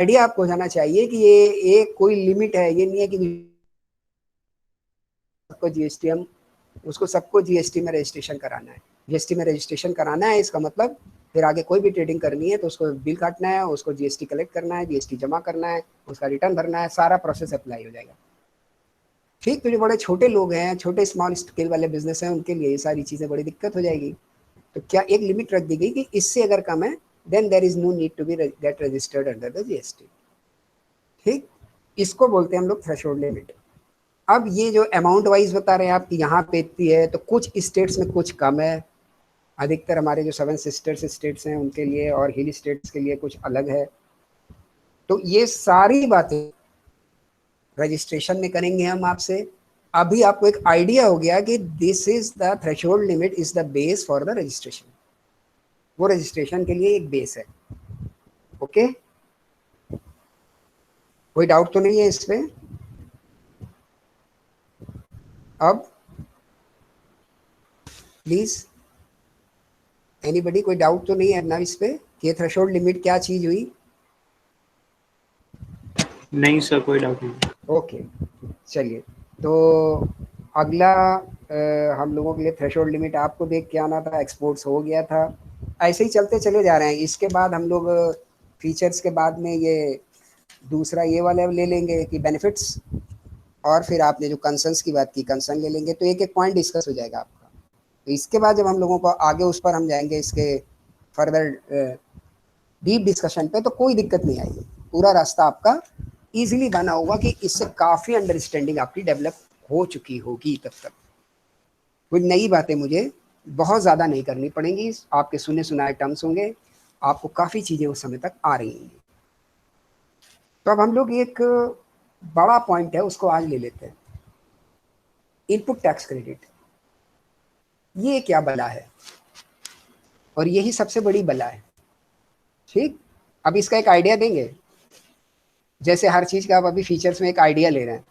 Idea आपको जाना चाहिए कि ये एक कोई लिमिट है, ये नहीं है कि सबको जीएसटी हम उसको सबको जीएसटी में रजिस्ट्रेशन कराना है। जीएसटी में रजिस्ट्रेशन कराना है इसका मतलब फिर आगे कोई भी ट्रेडिंग करनी है तो उसको बिल काटना है, उसको जीएसटी कलेक्ट करना है, जीएसटी जमा करना है, उसका रिटर्न भरना है, सारा प्रोसेस अप्लाई हो जाएगा। ठीक, तो जो बड़े छोटे लोग हैं, छोटे स्मॉल स्केल वाले बिजनेस हैं, उनके लिए ये सारी चीज़ें बड़ी दिक्कत हो जाएगी। तो क्या एक लिमिट रख दी गई कि इससे अगर कम है then there is no need to be get registered under the GST. ठीक, इसको बोलते हैं हम लोग थ्रेशोल्ड लिमिट। अब ये जो अमाउंट वाइज बता रहे हैं आपकी यहाँ पे इतनी है, तो कुछ स्टेट्स में कुछ कम है, अधिकतर हमारे जो 7 सिस्टर्स स्टेट्स हैं उनके लिए और हिल स्टेट्स के लिए कुछ अलग है। तो ये सारी बातें रजिस्ट्रेशन में करेंगे हम आपसे। अभी आपको एक आइडिया हो गया कि this is the threshold limit is the base for the registration. वो रजिस्ट्रेशन के लिए एक बेस है। ओके, कोई डाउट तो नहीं है इस पे? अब प्लीज एनीबडी, कोई डाउट तो नहीं है ना इस पे कि थ्रेशोल्ड लिमिट क्या चीज हुई? नहीं सर, कोई डाउट नहीं। ओके, चलिए। तो अगला हम लोगों के लिए थ्रेशोल्ड लिमिट आपको देख के आना था, एक्सपोर्ट्स हो गया था। ऐसे ही चलते चले जा रहे हैं। इसके बाद हम लोग फीचर्स के बाद में ये दूसरा ये वाला ले लेंगे कि बेनिफिट्स, और फिर आपने जो कंसर्न्स की बात की कंसर्न ले लेंगे, तो एक एक पॉइंट डिस्कस हो जाएगा आपका। तो इसके बाद जब हम लोगों को आगे उस पर हम जाएंगे इसके फर्दर डीप डिस्कशन पे, तो कोई दिक्कत नहीं आएगी। पूरा रास्ता आपका इजीली बना होगा कि इससे काफ़ी अंडरस्टैंडिंग आपकी डेवलप हो चुकी होगी। तब तक कोई नई बातें मुझे बहुत ज़्यादा नहीं करनी पड़ेंगी, आपके सुने सुनाए टर्म्स होंगे, आपको काफ़ी चीज़ें उस समय तक आ रही हैं। तो अब हम लोग एक बड़ा पॉइंट है उसको आज ले लेते हैं, इनपुट टैक्स क्रेडिट। ये क्या बला है? और यही सबसे बड़ी बला है। ठीक, अब इसका एक आइडिया देंगे। जैसे हर चीज़ का आप अभी फीचर्स में एक आइडिया ले रहे हैं,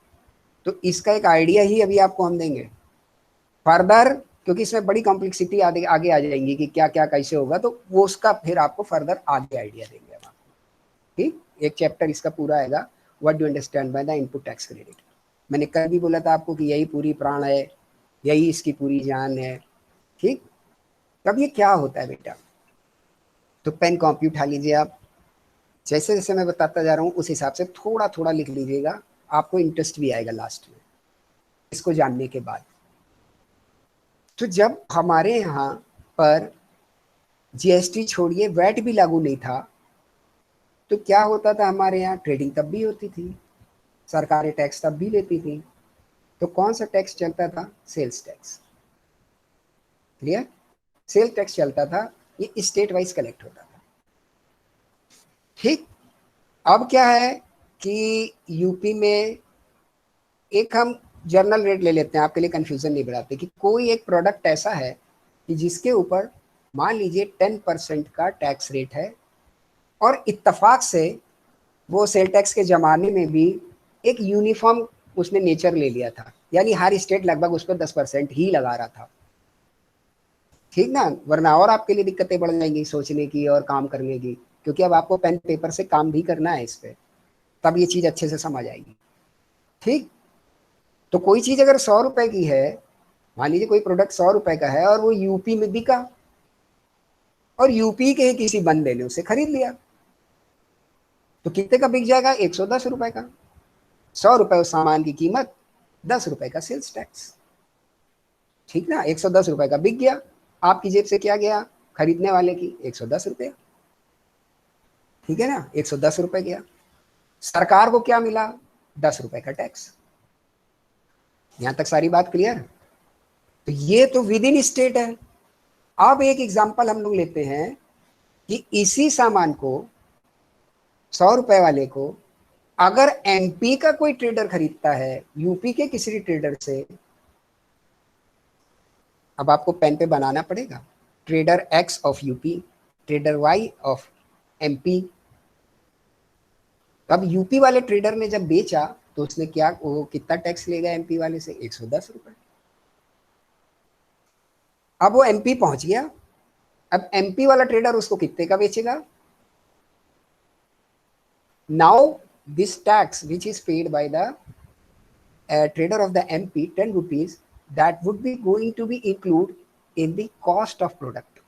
तो इसका एक आइडिया ही अभी आपको हम देंगे फर्दर, क्योंकि इसमें बड़ी कॉम्प्लेक्सिटी आगे आगे आ जाएंगी कि क्या क्या कैसे होगा, तो वो उसका फिर आपको फर्दर आगे आइडिया देंगे हम आपको। ठीक, एक चैप्टर इसका पूरा आएगा, what do understand by the input tax credit. मैंने कल भी बोला था आपको कि यही पूरी प्राण है, यही इसकी पूरी जान है। ठीक, तब ये क्या होता है बेटा? तो पेन कॉपी उठा लीजिए आप, जैसे जैसे मैं बताता जा रहा हूँ उस हिसाब से थोड़ा थोड़ा लिख लीजिएगा, आपको इंटरेस्ट भी आएगा लास्ट में इसको जानने के बाद। तो जब हमारे यहाँ पर जीएसटी छोड़िए वैट भी लागू नहीं था, तो क्या होता था? हमारे यहाँ ट्रेडिंग तब भी होती थी, सरकारें टैक्स तब भी लेती थी। तो कौन सा टैक्स चलता था? Sales tax. Clear? Sale tax चलता था, ये स्टेट वाइज कलेक्ट होता था। ठीक, अब क्या है कि यूपी में एक हम जर्नल रेट ले लेते हैं, आपके लिए कंफ्यूजन नहीं बढ़ाते, कि कोई एक प्रोडक्ट ऐसा है कि जिसके ऊपर मान लीजिए 10% का टैक्स रेट है, और इत्तफाक से वो सेल टैक्स के ज़माने में भी एक यूनिफॉर्म उसने नेचर ले लिया था, यानी हर स्टेट लगभग उस पर 10% ही लगा रहा था। ठीक ना? वरना और आपके लिए दिक्कतें बढ़ जाएंगी सोचने की और काम करने की, क्योंकि अब आपको पेन पेपर से काम भी करना है इस पर, तब ये चीज़ अच्छे से समझ आएगी। ठीक, तो कोई चीज़ अगर 100 रुपए की है, मान लीजिए कोई प्रोडक्ट 100 रुपए का है और वो यूपी में बिका, और यूपी के किसी बंदे ने उसे खरीद लिया, तो कितने का बिक जाएगा? 110 रुपए का। 100 रुपए उस सामान की कीमत, 10 रुपए का सेल्स टैक्स। ठीक ना? 110 रुपए का बिक गया, आपकी जेब से क्या गया? खरीदने वाले की 110 रुपया। ठीक है ना? 110 रुपए गया, सरकार को क्या मिला? 10 रुपए का टैक्स। यहां तक सारी बात क्लियर? तो ये तो विद इन स्टेट है। अब एक एग्जांपल हम लोग लेते हैं कि इसी सामान को 100 रुपए वाले को अगर एमपी का कोई ट्रेडर खरीदता है यूपी के किसी ट्रेडर से, अब आपको पेन पे बनाना पड़ेगा, trader X of UP, trader Y of MP. अब यूपी वाले ट्रेडर ने जब बेचा तो उसने क्या, वो कितना टैक्स लेगा एमपी वाले से? 110 रुपए। अब वो एमपी पहुंच गया, अब एमपी वाला ट्रेडर उसको कितने का बेचेगा? Now this tax which is paid by the trader of the MP, 10 rupees, that would be going to be included in the cost of product.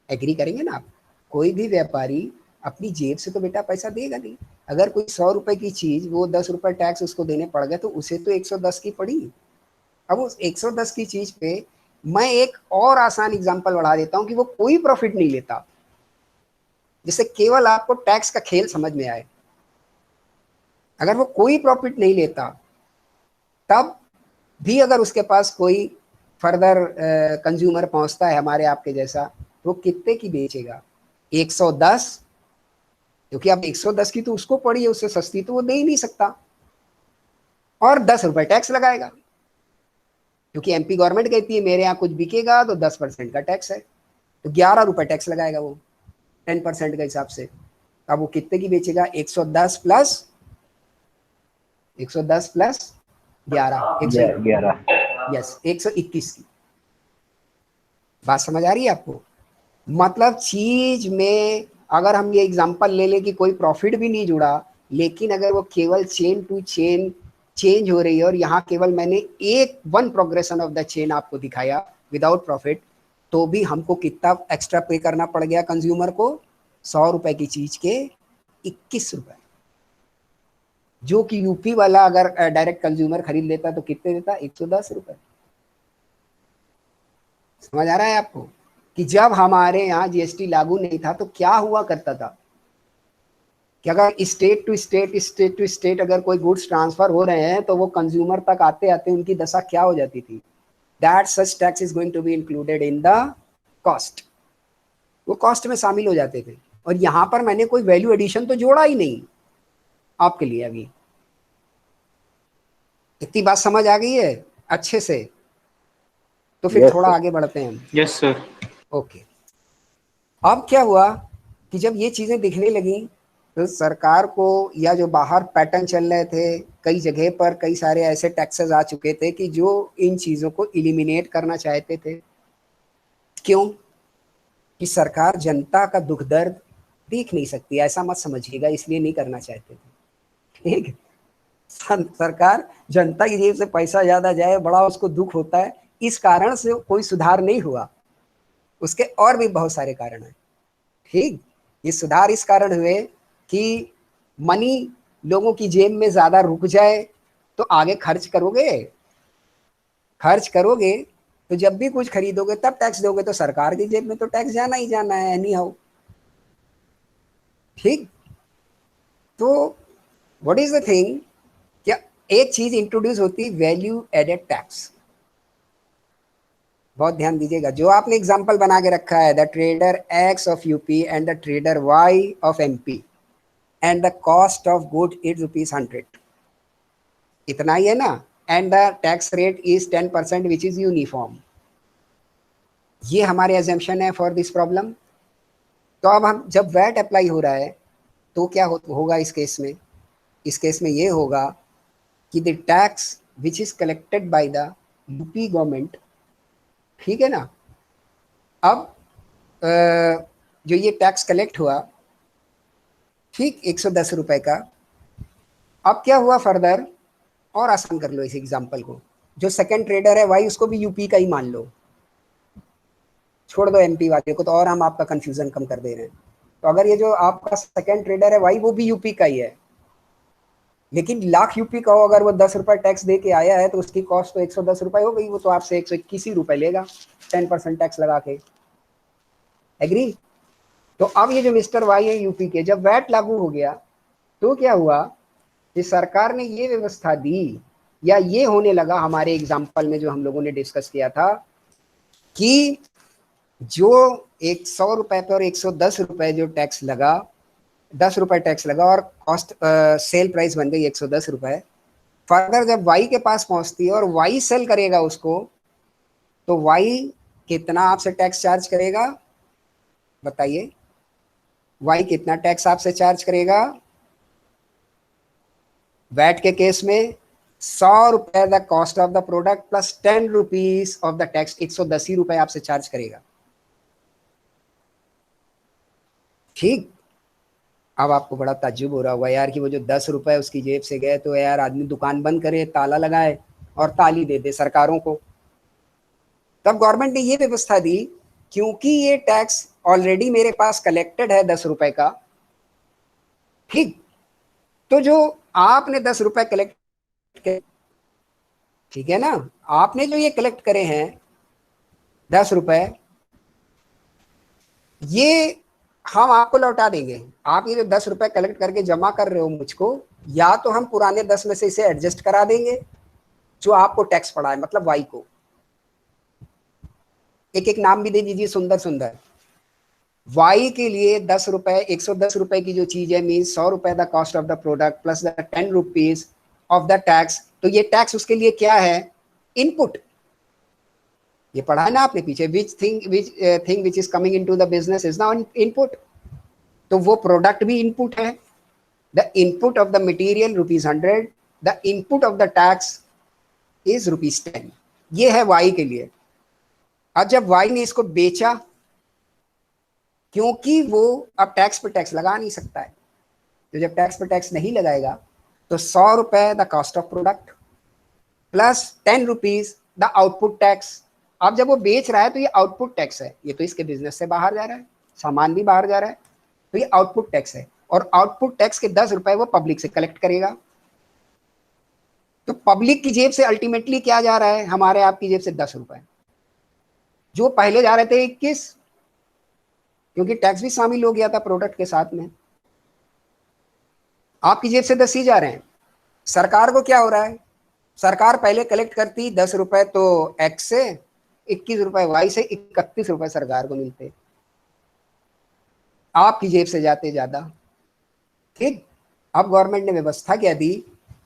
Agree करेंगे ना आप? कोई भी व्यापारी अपनी जेब से तो बेटा पैसा देगा नहीं। अगर कोई 100 रुपए की चीज वो 10 रुपए टैक्स उसको देने पड़ गए तो उसे तो 110 की पड़ी। अब उस 110 की चीज पे मैं एक और आसान एग्जांपल बढ़ा देता हूं कि वो कोई प्रॉफिट नहीं लेता, जिससे केवल आपको टैक्स का खेल समझ में आए। अगर वो कोई प्रॉफिट नहीं लेता तब भी अगर उसके पास कोई फर्दर कंज्यूमर पहुंचता है हमारे आपके जैसा, तो कितने की बेचेगा? 110, क्योंकि अब 110 की तो उसको पड़ी है, उससे सस्ती तो वो दे ही नहीं सकता, और 10 रुपए टैक्स लगाएगा, क्योंकि एमपी गवर्नमेंट कहती है मेरे यहाँ कुछ बिकेगा तो 10% का टैक्स है, तो 11 रुपए टैक्स लगाएगा वो 10% के हिसाब से। अब वो कितने की बेचेगा? 110 प्लस 11, 121 की। बात समझ आ रही है आपको? मतलब चीज में अगर हम ये एग्जांपल ले लें कि कोई प्रॉफिट भी नहीं जुड़ा, लेकिन अगर वो केवल चेन टू चेन चेंज हो रही है और यहाँ केवल मैंने एक one progression of the chain आपको दिखाया विदाउट प्रॉफिट, तो भी हमको कितना एक्स्ट्रा पे करना पड़ गया कंज्यूमर को? 100 रुपए की चीज के 21 रुपए, जो कि यूपी वाला अगर डायरेक्ट कंज्यूमर खरीद लेता तो कितने देता? 110 रुपए। समझ आ रहा है आपको कि जब हमारे यहाँ जीएसटी लागू नहीं था तो क्या हुआ करता था कि अगर स्टेट टू स्टेट अगर कोई गुड्स ट्रांसफर हो रहे हैं तो वो कंज्यूमर तक आते आते उनकी दशा क्या हो जाती थी? That such tax is going to be included in the cost. वो कॉस्ट में शामिल हो जाते थे, और यहाँ पर मैंने कोई वैल्यू एडिशन तो जोड़ा ही नहीं आपके लिए। अभी इतनी बात समझ आ गई है अच्छे से? तो फिर Yes, थोड़ा sir. आगे बढ़ते हैं हम। Yes sir. ओके, अब क्या हुआ कि जब ये चीजें दिखने लगी तो सरकार को, या जो बाहर पैटर्न चल रहे थे, कई जगह पर कई सारे ऐसे टैक्सेस आ चुके थे कि जो इन चीजों को इलिमिनेट करना चाहते थे। क्यों? कि सरकार जनता का दुख दर्द देख नहीं सकती, ऐसा मत समझिएगा, इसलिए नहीं करना चाहते थे। ठीक, सरकार जनता की जेब से पैसा ज्यादा जाए बड़ा उसको दुख होता है, इस कारण से कोई सुधार नहीं हुआ। उसके और भी बहुत सारे कारण हैं। ठीक, ये सुधार इस कारण हुए कि मनी लोगों की जेब में ज्यादा रुक जाए, तो आगे खर्च करोगे तो जब भी कुछ खरीदोगे तब टैक्स दोगे, तो सरकार की जेब में तो टैक्स जाना ही जाना है एनी हाउ। ठीक, तो व्हाट इज द थिंग, क्या एक चीज इंट्रोड्यूस होती है, वैल्यू एडेड टैक्स। बहुत ध्यान दीजिएगा, जो आपने एग्जांपल बना के रखा है, the trader X of UP and the trader Y of MP and the cost of good is ₹100, इतना ही है ना, and the tax rate is 10% which is uniform. ये हमारे एजम्पशन है फॉर दिस प्रॉब्लम। तो अब हम जब वैट अप्लाई हो रहा है तो क्या होगा इस केस में? इस केस में ये होगा कि the tax which is collected by the UP government, ठीक है ना, अब जो ये टैक्स कलेक्ट हुआ, ठीक, 110 रुपए का, अब क्या हुआ फर्दर, और आसान कर लो इस एग्जांपल को, जो सेकंड ट्रेडर है वाई उसको भी यूपी का ही मान लो, छोड़ दो एमपी वाले को, तो और हम आपका कंफ्यूजन कम कर दे रहे हैं। तो अगर ये जो आपका सेकंड ट्रेडर है वाई वो भी यूपी का ही है, लेकिन लाख यूपी का हो, अगर वो 10 रुपए टैक्स दे के आया है तो उसकी कॉस्ट तो 110 रुपए हो गई, वो तो आपसे 121 ही रुपए लेगा 10% टैक्स लगा के। एग्री? तो अब ये जो मिस्टर वाई है यूपी के, जब वैट लागू हो गया तो क्या हुआ कि सरकार ने ये व्यवस्था दी, या ये होने लगा हमारे एग्जाम्पल में जो हम लोगों ने डिस्कस किया था, कि जो 100 रुपए पे और 110 रुपए जो टैक्स लगा, 10 रुपए टैक्स लगा और कॉस्ट सेल प्राइस बन गई 110 रुपए। फर्दर जब वाई के पास पहुंचती है और वाई सेल करेगा उसको, तो वाई कितना आपसे टैक्स चार्ज करेगा? बताइए, वाई कितना टैक्स आपसे चार्ज करेगा? वैट के केस में 100 रुपए the cost of the product plus 10 rupees of the tax, 110 ही रुपए आपसे चार्ज करेगा। ठीक, अब आपको बड़ा ताज्जुब हो रहा होगा यार कि वो जो 10 रुपए उसकी जेब से गए, तो यार आदमी दुकान बंद करे, ताला लगाए और ताली दे दे सरकारों को। तब गवर्नमेंट ने ये व्यवस्था दी, क्योंकि ये टैक्स ऑलरेडी मेरे पास कलेक्टेड है 10 रुपए का, ठीक, तो जो आपने 10 रुपए कलेक्ट, ठीक है ना, आपने जो ये कलेक्ट करे हैं 10 रुपए, ये हम आपको लौटा देंगे। आप ये जो 10 रुपए कलेक्ट करके जमा कर रहे हो मुझको, या तो हम पुराने 10 में से इसे एडजस्ट करा देंगे जो आपको टैक्स पड़ा है, मतलब वाई को। एक एक नाम भी दे दीजिए सुंदर सुंदर। वाई के लिए 10 रुपए, 110 रुपए की जो चीज है, मीन 100 रुपए the cost of the product plus the 10 rupees of the tax. तो ये टैक्स उसके लिए क्या है? इनपुट। ये पढ़ा है ना आपने पीछे, which thing which is coming into the business is now input. तो वो प्रोडक्ट भी इनपुट है। The input of the material ₹100, the input of the tax is ₹10। ये है वाई के लिए। अब जब वाई ने इसको बेचा, क्योंकि वो अब टैक्स पे टैक्स लगा नहीं सकता है, तो जब टैक्स पे टैक्स नहीं लगाएगा, तो 100 रुपए the cost of product plus 10 rupees the output tax. अब जब वो बेच रहा है तो ये आउटपुट टैक्स है, ये तो इसके बिजनेस से बाहर जा रहा है, सामान भी बाहर जा रहा है, तो ये आउटपुट टैक्स है। और आउटपुट टैक्स के 10 रुपए वो पब्लिक से कलेक्ट करेगा। तो पब्लिक की जेब से अल्टीमेटली क्या जा रहा है? हमारे आपकी जेब से 10 रुपए, जो पहले जा रहे थे 21, क्योंकि टैक्स भी शामिल हो गया था प्रोडक्ट के साथ में। आपकी जेब से 10 ही जा रहे हैं। सरकार को क्या हो रहा है? सरकार पहले कलेक्ट करती 10 रुपए तो एक्स से, 21 रुपए वाई से, 31 रुपए सरकार को मिलते, आपकी जेब से जाते ज्यादा, ठीक। अब गवर्नमेंट ने व्यवस्था क्या दी?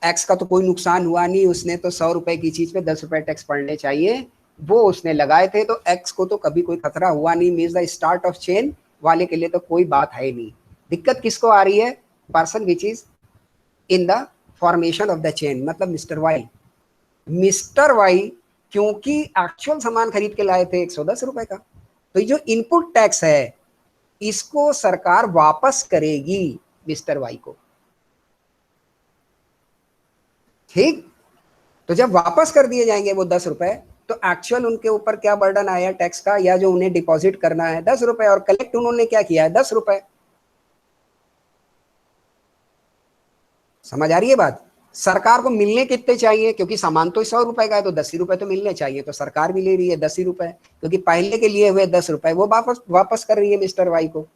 एक्स का तो कोई नुकसान हुआ नहीं, उसने तो 100 रुपए की चीज पे 10 रुपए टैक्स पड़ने चाहिए, वो उसने लगाए थे, तो एक्स को तो कभी कोई खतरा हुआ नहीं। Means the start of chain वाले के लिए तो कोई बात है नहीं। दिक्कत किसको आ रही है? Person which is in the formation of the chain, मतलब मिस्टर वाई। मिस्टर वाई क्योंकि एक्चुअल सामान खरीद के लाए थे 110 रुपए का, तो ये जो इनपुट टैक्स है इसको सरकार वापस करेगी मिस्टर वाई को, ठीक। तो जब वापस कर दिए जाएंगे वो 10 रुपए, तो एक्चुअल उनके ऊपर क्या बर्डन आया टैक्स का, या जो उन्हें डिपॉजिट करना है 10 रुपए, और कलेक्ट उन्होंने क्या किया है? 10 रुपए। समझ आ रही है बात? सरकार को मिलने कितने चाहिए? क्योंकि सामान तो 100 रुपए का है, तो 10 ही रुपए तो मिलने चाहिए, तो सरकार भी ले रही है 10 ही रुपए, क्योंकि पहले के लिए हुए 10 रुपए वो वापस वापस कर रही है मिस्टर वाई को,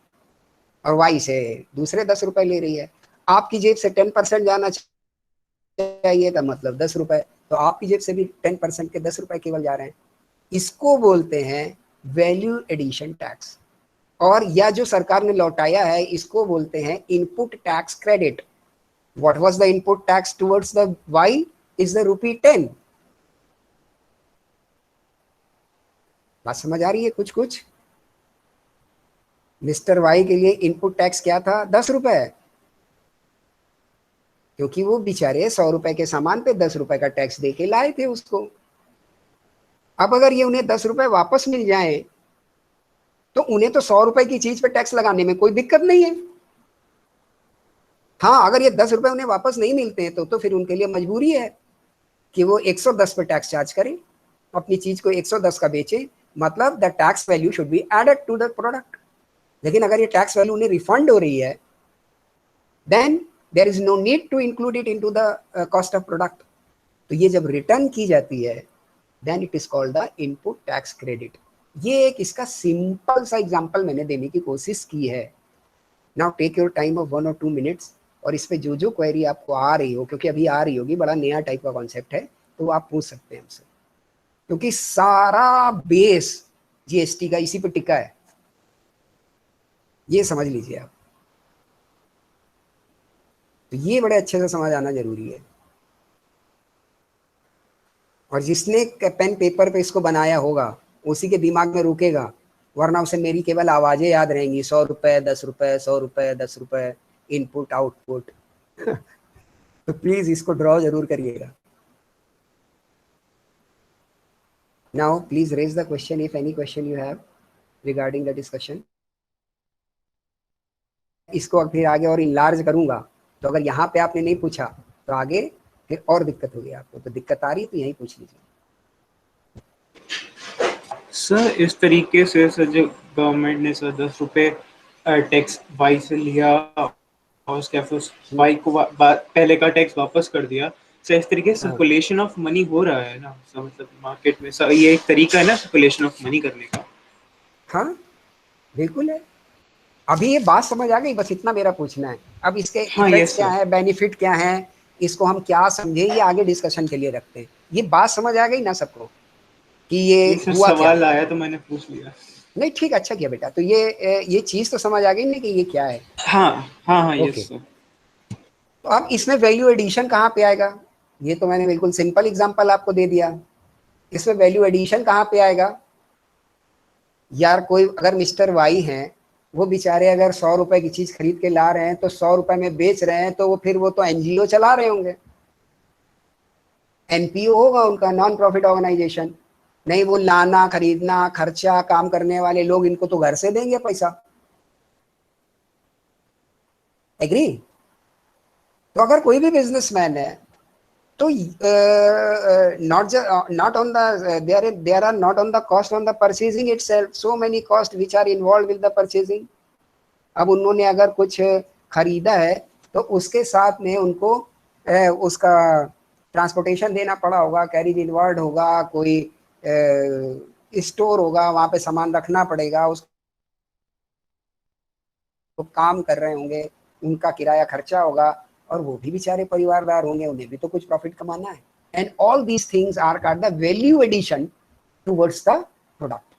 और वाई से दूसरे 10 रुपए ले रही है। आपकी जेब से 10% जाना चाहिए था, मतलब 10 रुपए, तो आपकी जेब से भी 10% के 10 रुपए केवल जा रहे हैं। इसको बोलते हैं वैल्यू एडिशन टैक्स। और या जो सरकार ने लौटाया है इसको बोलते हैं input tax credit. What was the input tax towards the Y is the ₹10। बात समझ आ रही है कुछ कुछ? मिस्टर वाई के लिए इनपुट टैक्स क्या था? 10 रुपए, क्योंकि वो बेचारे 100 रुपए के सामान पे 10 रुपए का टैक्स दे के लाए थे उसको। अब अगर ये उन्हें 10 रुपए वापस मिल जाए, तो उन्हें तो 100 रुपए की चीज पे टैक्स लगाने में कोई दिक्कत नहीं है। हाँ, अगर ये 10 रुपए उन्हें वापस नहीं मिलते हैं, तो फिर उनके लिए मजबूरी है कि वो 110 पे टैक्स चार्ज करें, अपनी चीज को 110 का बेचे, मतलब the tax value should be added to the product. लेकिन अगर ये टैक्स वैल्यू उन्हें रिफंड हो रही है, then there is no need to include it into the cost of product. तो ये जब रिटर्न की जाती है, then it is called the input tax credit. ये एक इसका सिंपल सा एग्जांपल मैंने देने की कोशिश की है। Now take your time of 1 or 2 minutes, और इस पे जो क्वेरी आपको आ रही हो, क्योंकि अभी आ रही होगी, बड़ा नया टाइप का कॉन्सेप्ट है, तो आप पूछ सकते हैं हमसे, क्योंकि सारा बेस जीएसटी का इसी पे टिका है, ये समझ लीजिए आप। तो ये बड़े अच्छे से समझ आना जरूरी है। और जिसने पेन पेपर पे इसको बनाया होगा उसी के दिमाग में रुकेगा, वरना उसे मेरी केवल आवाजें याद रहेंगी, 100 रुपए 10 रुपए, 100 रुपए 10 रुपए, इनपुट आउटपुट। तो प्लीज इसको ड्रॉ जरूर करिएगा। Now please raise the question if any question you have regarding the discussion. इसको फिर आगे और इनलार्ज करूंगा, तो अगर यहाँ पे आपने नहीं पूछा तो आगे फिर और दिक्कत होगी आपको। तो दिक्कत आ रही है तो यही पूछ लीजिए। सर इस तरीके से सर जो गवर्नमेंट ने सर 10 रुपए टैक्स वाई से लिया और उसके फिर वाई को पहले का टैक्स वापस कर दिया सर, इस तरीके से हाँ सर्कुलेशन ऑफ मनी हो रहा है ना सर, मतलब मार्केट में सर ये एक तरीका है ना सर्कुलेशन ऑफ मनी करने का। हाँ बिल्कुल है। अभी ये बात समझ आ गई, बस इतना मेरा पूछना है। अब इसके हाँ इफेक्ट्स यस क्या सर। है, बेनिफिट क्या है, इसको हम क्या समझे, ये आगे डिस्कशन के लिए रखते हैं। ये बात समझ आ गई ना सबको कि ये ये सर हुआ क्या। सवाल आया तो मैंने पूछ लिया। नहीं ठीक, अच्छा किया बेटा। तो ये चीज तो समझ आ गई ना कि ये क्या है। हाँ हाँ हाँ ओके, यस सर। तो अब इसमें वैल्यू एडिशन कहाँ पे आएगा। ये तो मैंने बिल्कुल सिंपल एग्जांपल आपको दे दिया। इसमें वैल्यू एडिशन कहाँ पे आएगा यार। कोई अगर मिस्टर वाई हैं, वो बेचारे अगर 100 रुपए की चीज खरीद के ला रहे हैं तो 100 रुपए में बेच रहे हैं, तो वो फिर वो तो एनजीओ चला रहे होंगे, एनपीओ होगा उनका, नॉन प्रॉफिट ऑर्गेनाइजेशन। नहीं, वो लाना खरीदना खर्चा काम करने वाले लोग, इनको तो घर से देंगे पैसा। एग्री। तो अगर कोई भी बिजनेसमैन है तो not on the there are not on the cost on the purchasing itself, so many cost which are involved with the purchasing. अब उन्होंने अगर कुछ खरीदा है तो उसके साथ में उनको उसका ट्रांसपोर्टेशन देना पड़ा होगा, कैरिज इनवर्ड होगा, कोई स्टोर होगा, वहां पे सामान रखना पड़ेगा, उसको काम कर रहे होंगे, उनका किराया खर्चा होगा, और वो भी बेचारे परिवारदार होंगे, उन्हें भी तो कुछ प्रॉफिट कमाना है। And all these things are called the value addition towards the product.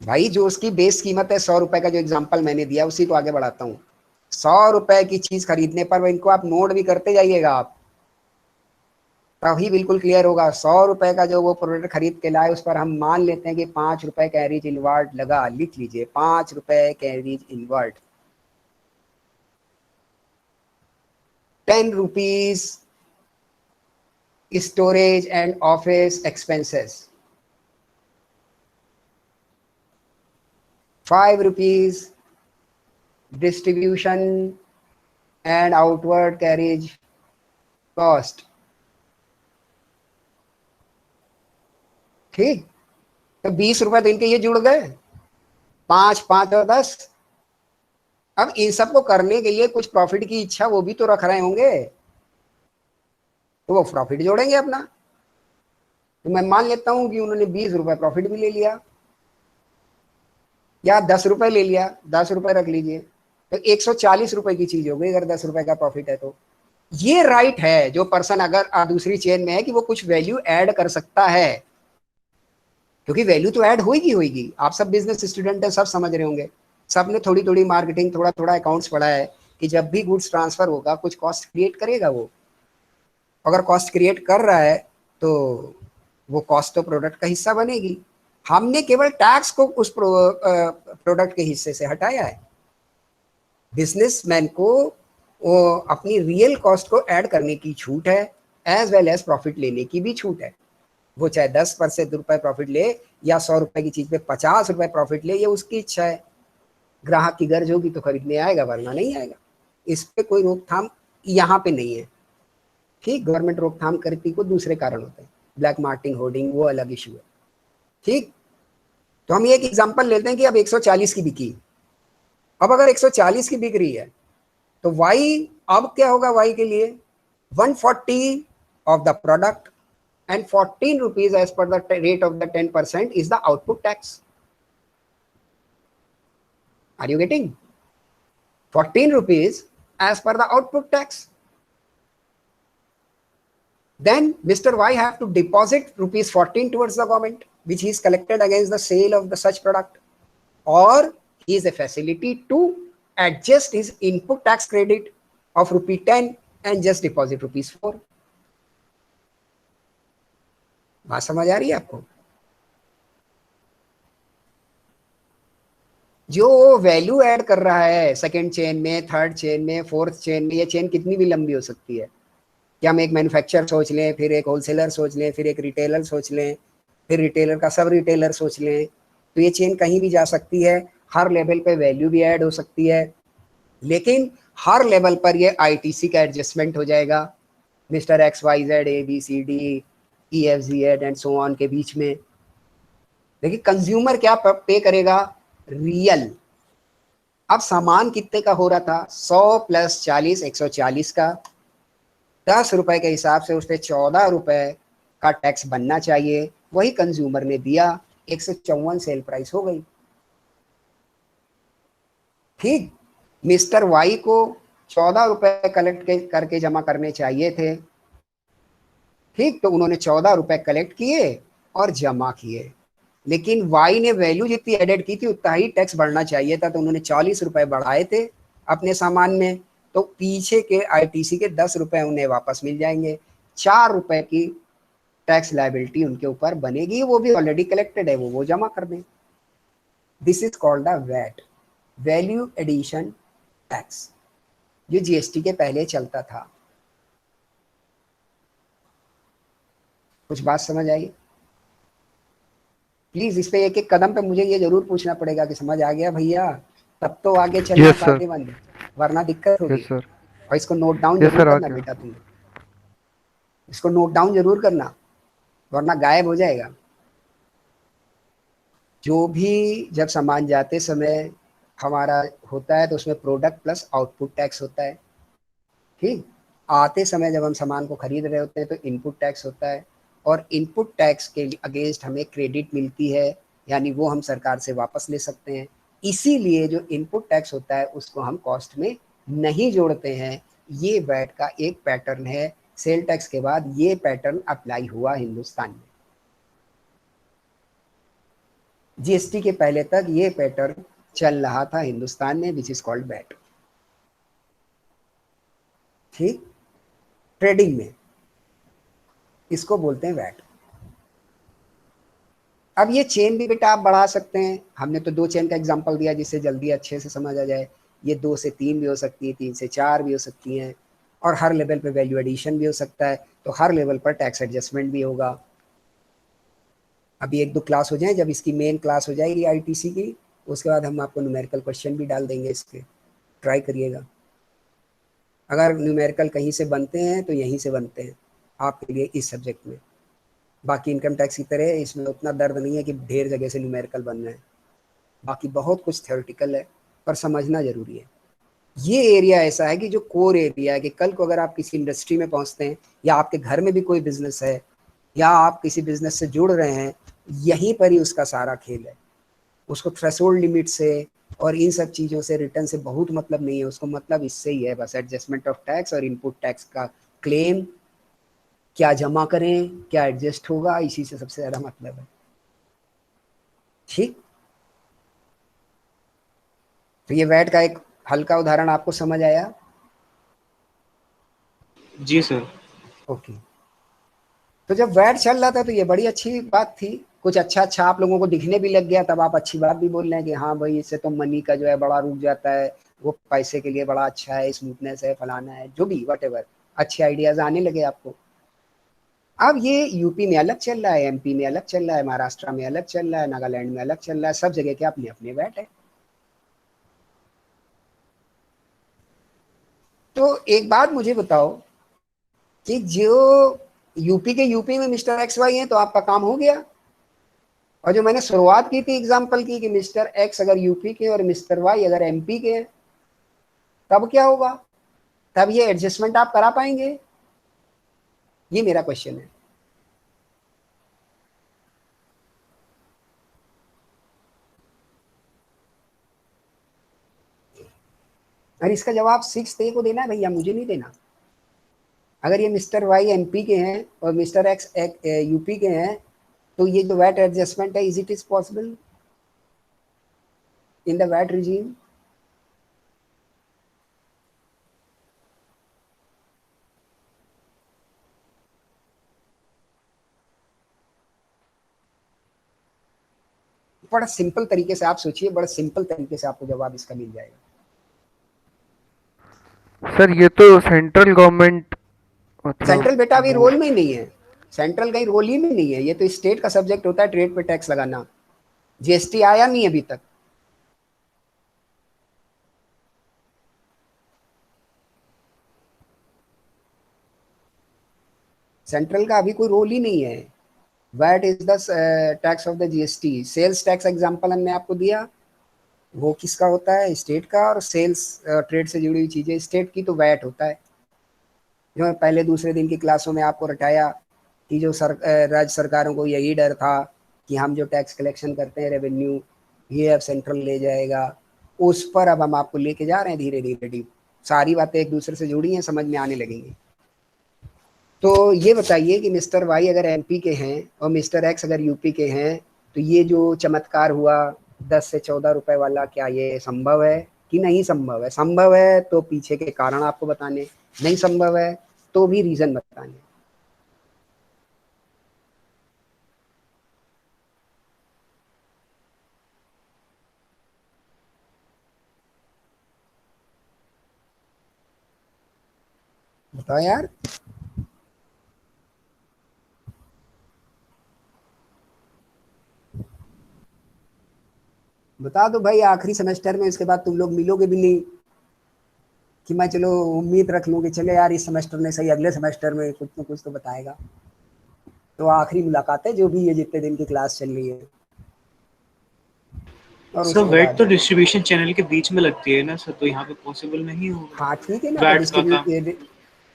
भाई जो उसकी बेस कीमत है 100 रुपए का, जो एग्जांपल मैंने दिया उसी को आगे बढ़ाता हूँ। 100 रुपए की चीज खरीदने पर इनको आप नोट भी करते जाइएगा आप, तभी बिल्कुल क्लियर होगा। 100 रुपए का जो वो प्रोडक्ट खरीद के लाए, उस पर हम मान लेते हैं कि 5 रुपए कैरिज इनवर्ड लगा। लिख लीजिए 5 रुपए carriage inward. 10 rupees storage and office expenses, 5 rupees distribution and outward carriage cost। ठीक, तो 20 रुपए तो इनके ये जुड़ गए, 5 5 और 10। अब इन सबको करने के लिए कुछ प्रॉफिट की इच्छा वो भी तो रख रहे होंगे, तो वो प्रॉफिट जोड़ेंगे अपना। तो मैं मान लेता हूं कि उन्होंने 20 रुपए प्रॉफिट भी ले लिया, या 10 रुपए ले लिया, 10 रुपए रख लीजिए, तो 140 रुपए की चीज हो गई अगर 10 रुपए का प्रॉफिट है तो। ये राइट है जो पर्सन अगर दूसरी चेन में है कि वो कुछ वैल्यू ऐड कर सकता है, क्योंकि वैल्यू तो ऐड होगी होगी। आप सब बिजनेस स्टूडेंट है, सब समझ रहे होंगे, सबने थोड़ी थोड़ी मार्केटिंग, थोड़ा थोड़ा अकाउंट्स पढ़ा है कि जब भी गुड्स ट्रांसफर होगा कुछ कॉस्ट क्रिएट करेगा वो। अगर कॉस्ट क्रिएट कर रहा है तो वो कॉस्ट तो प्रोडक्ट का हिस्सा बनेगी। हमने केवल टैक्स को उस प्रोडक्ट के हिस्से से हटाया है। बिजनेसमैन को वो अपनी रियल कॉस्ट को ऐड करने की छूट है, एज वेल एज प्रॉफिट लेने की भी छूट है। वो चाहे 10% रुपए प्रॉफिट ले या 100 रुपए की चीज पे 50 रुपए प्रॉफिट ले, ये उसकी इच्छा है। ग्राहक की गर्ज होगी तो खरीदने आएगा, वरना नहीं आएगा। इस पे कोई रोकथाम यहाँ पे नहीं है। ठीक, गवर्नमेंट रोकथाम करती को दूसरे कारण होते हैं, ब्लैक मार्केटिंग, होर्डिंग, वो अलग इशू है। ठीक, तो हम एक एग्जांपल लेते हैं कि अब 140 की बिकी। अब अगर 140 की बिक रही है तो वाई, अब क्या होगा वाई के लिए, 140 of the product and 14 rupees as per the rate of the 10% is the output tax. Are you getting? 14 rupees as per the output tax. Then Mr. Y have to deposit rupees 14 towards the government, which he is collected against the sale of the such product, or he is a facility to adjust his input tax credit of rupee 10 and just deposit rupees 4. बात समझ आ रही है आपको? जो value add कर रहा है second chain में, थर्ड चेन में, फोर्थ चेन में, ये चेन कितनी भी लंबी हो सकती है। कि हम एक मैन्युफैक्चरर सोच लें, फिर एक होलसेलर सोच लें, फिर एक रिटेलर सोच लें, फिर रिटेलर का सब रिटेलर सोच लें, तो ये चेन कहीं भी जा सकती है। हर लेवल पे वैल्यू भी ऐड हो सकती है, लेकिन हर लेवल पर ये आईटीसी का एडजस्टमेंट हो जाएगा mister X Y Z A B C D E F G एड एंड सो ऑन के बीच में। देखिए कंज्यूमर क्या पे करेगा, रियल। अब सामान कितने का हो रहा था, 100 प्लस 40 140 का, 10 रुपए के हिसाब से उसने 14 रुपए का टैक्स बनना चाहिए, वही कंज्यूमर ने दिया, 154 सेल प्राइस हो गई। ठीक, मिस्टर वाई को 14 रुपए कलेक्ट करके जमा करने चाहिए थे। ठीक, तो उन्होंने 14 रुपए कलेक्ट किए और जमा किए, लेकिन वाई ने वैल्यू जितनी एडेड की थी उतना ही टैक्स बढ़ना चाहिए था, तो उन्होंने 40 रुपए बढ़ाए थे अपने सामान में, तो पीछे के आईटीसी के 10 रुपए उन्हें वापस मिल जाएंगे, 4 रुपए की टैक्स लायबिलिटी उनके ऊपर बनेगी, वो भी ऑलरेडी कलेक्टेड है, वो जमा कर दें। This is called the VAT, value addition tax, जो जीएसटी के पहले चलता था। कुछ बात समझ आई? प्लीज इस पे एक एक कदम पे मुझे ये जरूर पूछना पड़ेगा कि समझ आ गया भैया, तब तो आगे चलना यस सर। फायदेमंद, वरना दिक्कत होगी। Yes sir. और इसको नोट डाउन यस जरूर सर, आ करना गया। बेटा, तुम इसको नोट डाउन जरूर करना, वरना गायब हो जाएगा। जो भी जब सामान जाते समय हमारा होता है तो उसमें प्रोडक्ट प्लस आउटपुट टैक्स होता है। ठीक, आते समय जब हम सामान को खरीद रहे होते हैं तो इनपुट टैक्स होता है, और इनपुट टैक्स के अगेंस्ट हमें क्रेडिट मिलती है, यानी वो हम सरकार से वापस ले सकते हैं। इसीलिए जो इनपुट टैक्स होता है उसको हम कॉस्ट में नहीं जोड़ते हैं। ये वैट का एक पैटर्न है, सेल टैक्स के बाद ये पैटर्न अप्लाई हुआ हिंदुस्तान में। जीएसटी के पहले तक ये पैटर्न चल रहा था हिंदुस्तान में, विच इज कॉल्ड वैट। ठीक, ट्रेडिंग में इसको बोलते हैं वैट। अब ये चेन भी बेटा आप बढ़ा सकते हैं, हमने तो 2 चेन का एग्जांपल दिया जिससे जल्दी अच्छे से समझ आ जाए। ये 2 से 3 भी हो सकती है, 3 से 4 भी हो सकती हैं, और हर लेवल पे वैल्यू एडिशन भी हो सकता है, तो हर लेवल पर टैक्स एडजस्टमेंट भी होगा। अभी 1-2 क्लास हो जाए, जब इसकी मेन क्लास हो जाएगी आईटीसी की, उसके बाद हम आपको न्यूमेरिकल क्वेश्चन भी डाल देंगे इसके, ट्राई करिएगा। अगर न्यूमेरिकल कहीं से बनते हैं तो यहीं से बनते हैं आपके लिए इस सब्जेक्ट में। बाकी इनकम टैक्स की तरह इसमें उतना दर्द नहीं है कि ढेर जगह से न्यूमेरिकल बन रहे हैं, बाकी बहुत कुछ थ्योरेटिकल है, पर समझना जरूरी है। ये एरिया ऐसा है कि जो कोर एरिया है, कि कल को अगर आप किसी इंडस्ट्री में पहुंचते हैं, या आपके घर में भी कोई बिजनेस है, या आप किसी बिजनेस से जुड़ रहे हैं, यहीं पर ही उसका सारा खेल है। उसको थ्रेशोल्ड लिमिट से और इन सब चीज़ों से, रिटर्न से बहुत मतलब नहीं है, उसको मतलब इससे ही है बस, एडजस्टमेंट ऑफ टैक्स और इनपुट टैक्स का क्लेम, क्या जमा करें, क्या एडजस्ट होगा, इसी से सबसे ज्यादा मतलब है। ठीक, तो ये वैट का एक हल्का उदाहरण आपको समझ आया? जी सर। ओके, तो जब वैट चल रहा था तो ये बड़ी अच्छी बात थी, कुछ अच्छा अच्छा आप लोगों को दिखने भी लग गया, तब आप अच्छी बात भी बोल रहे हैं कि हाँ भाई इससे तो मनी का जो है बड़ा रुक जाता है, वो पैसे के लिए बड़ा अच्छा है, स्मूथनेस है, फलाना है, जो भी वट एवर अच्छे आइडियाज आने लगे आपको। अब ये यूपी में अलग चल रहा है, एमपी में अलग चल रहा है, महाराष्ट्र में अलग चल रहा है, नागालैंड में अलग चल रहा है, सब जगह के अपने अपने वैट है। तो एक बात मुझे बताओ कि जो यूपी में मिस्टर एक्स वाई हैं तो आपका काम हो गया, और जो मैंने शुरुआत की थी एग्जाम्पल की कि मिस्टर एक्स अगर यूपी के और मिस्टर वाई अगर एमपी के हैं, तब क्या होगा, तब ये एडजस्टमेंट आप करा पाएंगे? ये मेरा क्वेश्चन है। और इसका जवाब 6 को देना है भैया, मुझे नहीं देना। अगर ये मिस्टर वाई एमपी के हैं और मिस्टर एक्स यूपी के हैं, तो ये जो वैट एडजस्टमेंट है, is it is possible in the VAT regime? बड़ा सिंपल तरीके से आप सोचिए, बड़ा सिंपल तरीके से आपको जवाब इसका मिल जाएगा। सर ये तो सेंट्रल गवर्नमेंट, सेंट्रल मतलब बेटा अभी वो। रोल में ही नहीं है, सेंट्रल कहीं रोल ही में नहीं है, ये तो स्टेट का सब्जेक्ट होता है ट्रेड पे टैक्स लगाना, जीएसटी आया नहीं अभी तक। सेंट्रल का अभी कोई रोल ही नहीं है। VAT is the tax of the GST. Sales tax example हमने आपको दिया, वो किसका होता है? स्टेट का। और सेल्स ट्रेड से जुड़ी हुई चीजें स्टेट की, तो वैट होता है। जो पहले दूसरे दिन की क्लासों में आपको रटाया कि जो राज्य सरकारों को यही डर था कि हम जो टैक्स कलेक्शन करते हैं रेवेन्यू, ये अब सेंट्रल ले जाएगा, उस पर अब हम आपको लेके जा रहे हैं धीरे धीरे डीप। सारी बातें एक दूसरे से जुड़ी हैं, समझ में आने लगेंगी। तो ये बताइए कि मिस्टर वाई अगर एमपी के हैं और मिस्टर एक्स अगर यूपी के हैं, तो ये जो चमत्कार हुआ 10 से 14 रुपए वाला, क्या ये संभव है कि नहीं संभव है? संभव है तो पीछे के कारण आपको बताने, नहीं संभव है तो भी रीजन बताने। बताओ यार। बता दो भाई, आखिरी सेमेस्टर में, इसके बाद तुम लोग मिलोगे भी नहीं कि मैं चलो उम्मीद रख लूँ कि चले यार इस सेमेस्टर में सही, अगले सेमेस्टर में कुछ ना कुछ तो बताएगा। तो आखिरी मुलाकात है जो भी ये जितने दिन की क्लास चल रही है। और सर उसके वेट बाद तो डिस्ट्रीब्यूशन चैनल के बीच में लगती है ना सर, तो यहाँ पे पॉसिबल नहीं होगा हाँ ठीक है ना, तो वैट का काम। डिस्ट्रीब्यूट,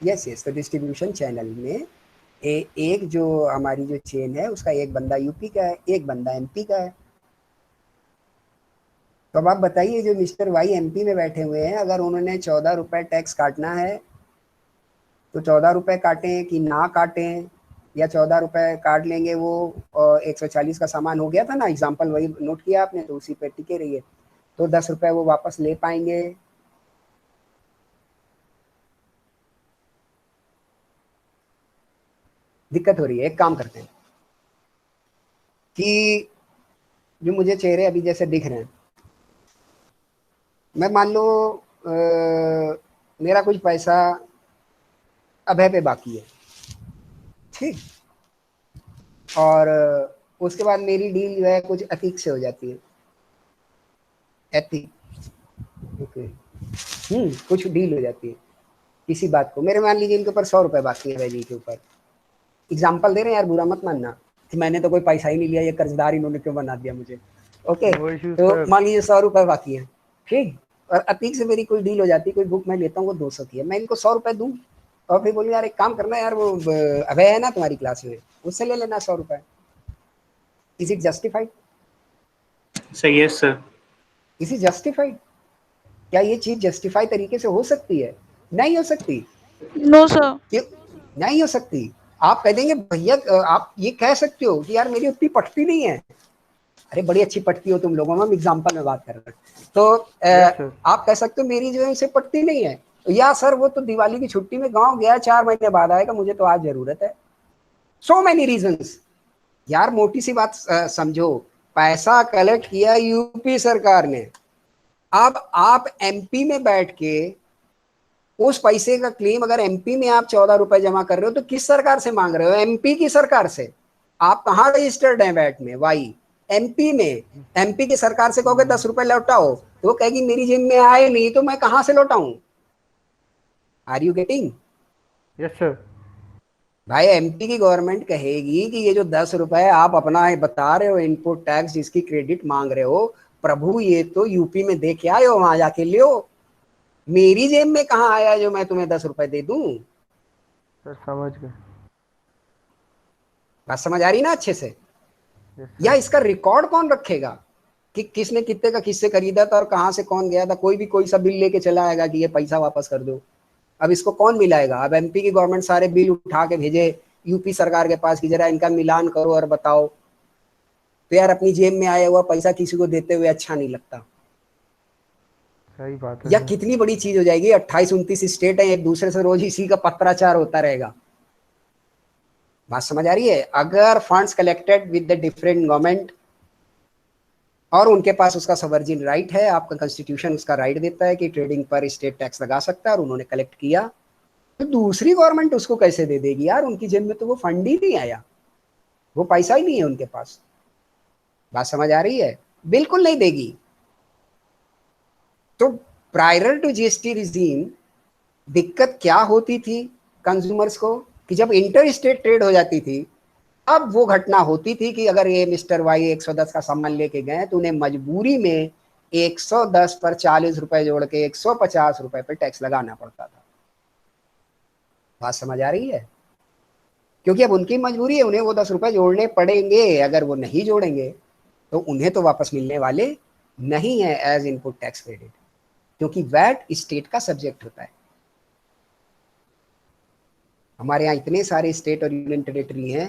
यस यस, तो डिस्ट्रीब्यूशन चैनल में एक जो हमारी जो चेन है उसका एक बंदा यूपी का है, एक बंदा एमपी का है। तो अब आप बताइए, जो मिस्टर वाई एमपी में बैठे हुए हैं, अगर उन्होंने 14 रुपए टैक्स काटना है तो 14 रुपए काटें कि ना काटें, या 14 रुपए काट लेंगे वो 140 का सामान हो गया था ना, एग्जाम्पल वही नोट किया आपने, तो उसी पे टिके रहिए। तो 10 रुपए वो वापस ले पाएंगे? दिक्कत हो रही है। एक काम करते हैं कि जो मुझे चेहरे अभी जैसे दिख रहे हैं, मैं मान लो मेरा कुछ पैसा अभय पे बाकी है, ठीक, और उसके बाद मेरी डील जो है कुछ अतीक से हो जाती है, एथिक, ओके, कुछ डील हो जाती है किसी बात को। मेरे मान लीजिए इनके ऊपर 100 रुपए बाकी है वैली के ऊपर, एग्जाम्पल दे रहे हैं यार, बुरा मत मानना कि मैंने तो कोई पैसा ही नहीं लिया, ये कर्जदार इन्होंने क्यों बना दिया मुझे। ओके, नो इश्यू तो सर। मान लीजिए 100 रुपए बाकी है, ठीक, और अतीक से मेरी कोई डील हो जाती है, कोई बुक मैं लेता हूँ वो 200 की है, मैं इनको 100 रुपए दूँ और फिर बोलूँ यार एक काम करना यार, वो अभय है ना तुम्हारी क्लास में, उससे ले लेना 100 रुपए। Is it justified? सही है सर। Is it justified? क्या ये चीज जस्टिफाई तरीके से हो सकती है? नहीं हो सकती। No sir. क्यों नहीं हो सकती? आप कह देंगे भैया, आप ये कह सकते हो कि यार मेरी उतनी पटती नहीं है, अरे बड़ी अच्छी पटती हो तुम लोगों में, हम एग्जाम्पल में बात कर रहे हैं, तो यस सर। आप कह सकते हो मेरी जो है उसे पटती नहीं है, तो या सर वो तो दिवाली की छुट्टी में गांव गया, 4 महीने बाद आएगा, मुझे तो आज जरूरत है। So many reasons. यार मोटी सी बात समझो, पैसा कलेक्ट किया यूपी सरकार ने, अब आप एमपी में बैठ के उस पैसे का क्लेम अगर एमपी में आप 14 रुपए जमा कर रहे हो, तो किस सरकार से मांग रहे हो? एमपी की सरकार से। आप कहाँ रजिस्टर्ड हैं वैट में? वाई एमपी में। एमपी की सरकार से कहोगे 10 रुपए लौटाओ, तो वो कहेगी मेरी जेब में आए नहीं तो मैं कहां से लौटाऊं? Are you getting? Yes sir. भाई एमपी की गवर्नमेंट कहेगी कि ये जो 10 रुपए आप अपना बता रहे हो इनपुट टैक्स जिसकी क्रेडिट मांग रहे हो, प्रभु ये तो यूपी में दे के आए हो, वहां जाके लियो, मेरी जेब में कहाँ आया जो मैं तुम्हें 10 रुपए दे दूं? सर समझ गए। बात समझ आ रही ना अच्छे से? यस या सर। इसका रिकॉर्ड कौन रखेगा कि किसने कितने का किससे खरीदा था और कहां से कौन गया था? कोई भी कोई सा बिल लेके चला आएगा कि ये पैसा वापस कर दो। अब इसको कौन मिलाएगा? अब एमपी की गवर्नमेंट सारे बिल उठा के भेजे यूपी सरकार के पास कि जरा इनका मिलान करो और बताओ, तो यार अपनी जेब में आया हुआ पैसा किसी को देते हुए अच्छा नहीं लगता। सही बात है या सर। कितनी बड़ी चीज हो जाएगी, 28-29 स्टेट है, एक दूसरे से रोज इसी का पत्राचार होता रहेगा। बात समझ आ रही है? अगर funds collected with the different government और उनके पास उसका सवर्जिन राइट है, आपका कॉन्स्टिट्यूशन उसका राइट देता है कि ट्रेडिंग पर स्टेट टैक्स लगा सकता है, और उन्होंने कलेक्ट किया, तो दूसरी गवर्नमेंट उसको कैसे दे देगी यार? उनकी जेब में तो वो फंड ही नहीं आया, वो पैसा ही नहीं है उनके पास। बात समझ आ रही है? बिल्कुल नहीं देगी। तो प्रायर टू जीएसटी रिजीम दिक्कत क्या होती थी कंज्यूमर्स को? कि जब इंटर स्टेट ट्रेड हो जाती थी, अब वो घटना होती थी कि अगर ये मिस्टर वाई 110 का सामान लेके गए तो उन्हें मजबूरी में 110 पर 40 रुपए जोड़ के 150 रुपए पर टैक्स लगाना पड़ता था। बात समझ आ रही है? क्योंकि अब उनकी मजबूरी है, उन्हें वो 10 रुपए जोड़ने पड़ेंगे। अगर वो नहीं जोड़ेंगे तो उन्हें तो वापस मिलने वाले नहीं है एज इनपुट टैक्स क्रेडिट, क्योंकि वैट स्टेट का सब्जेक्ट होता है। हमारे यहाँ इतने सारे स्टेट और यूनियन टेरिटरी हैं,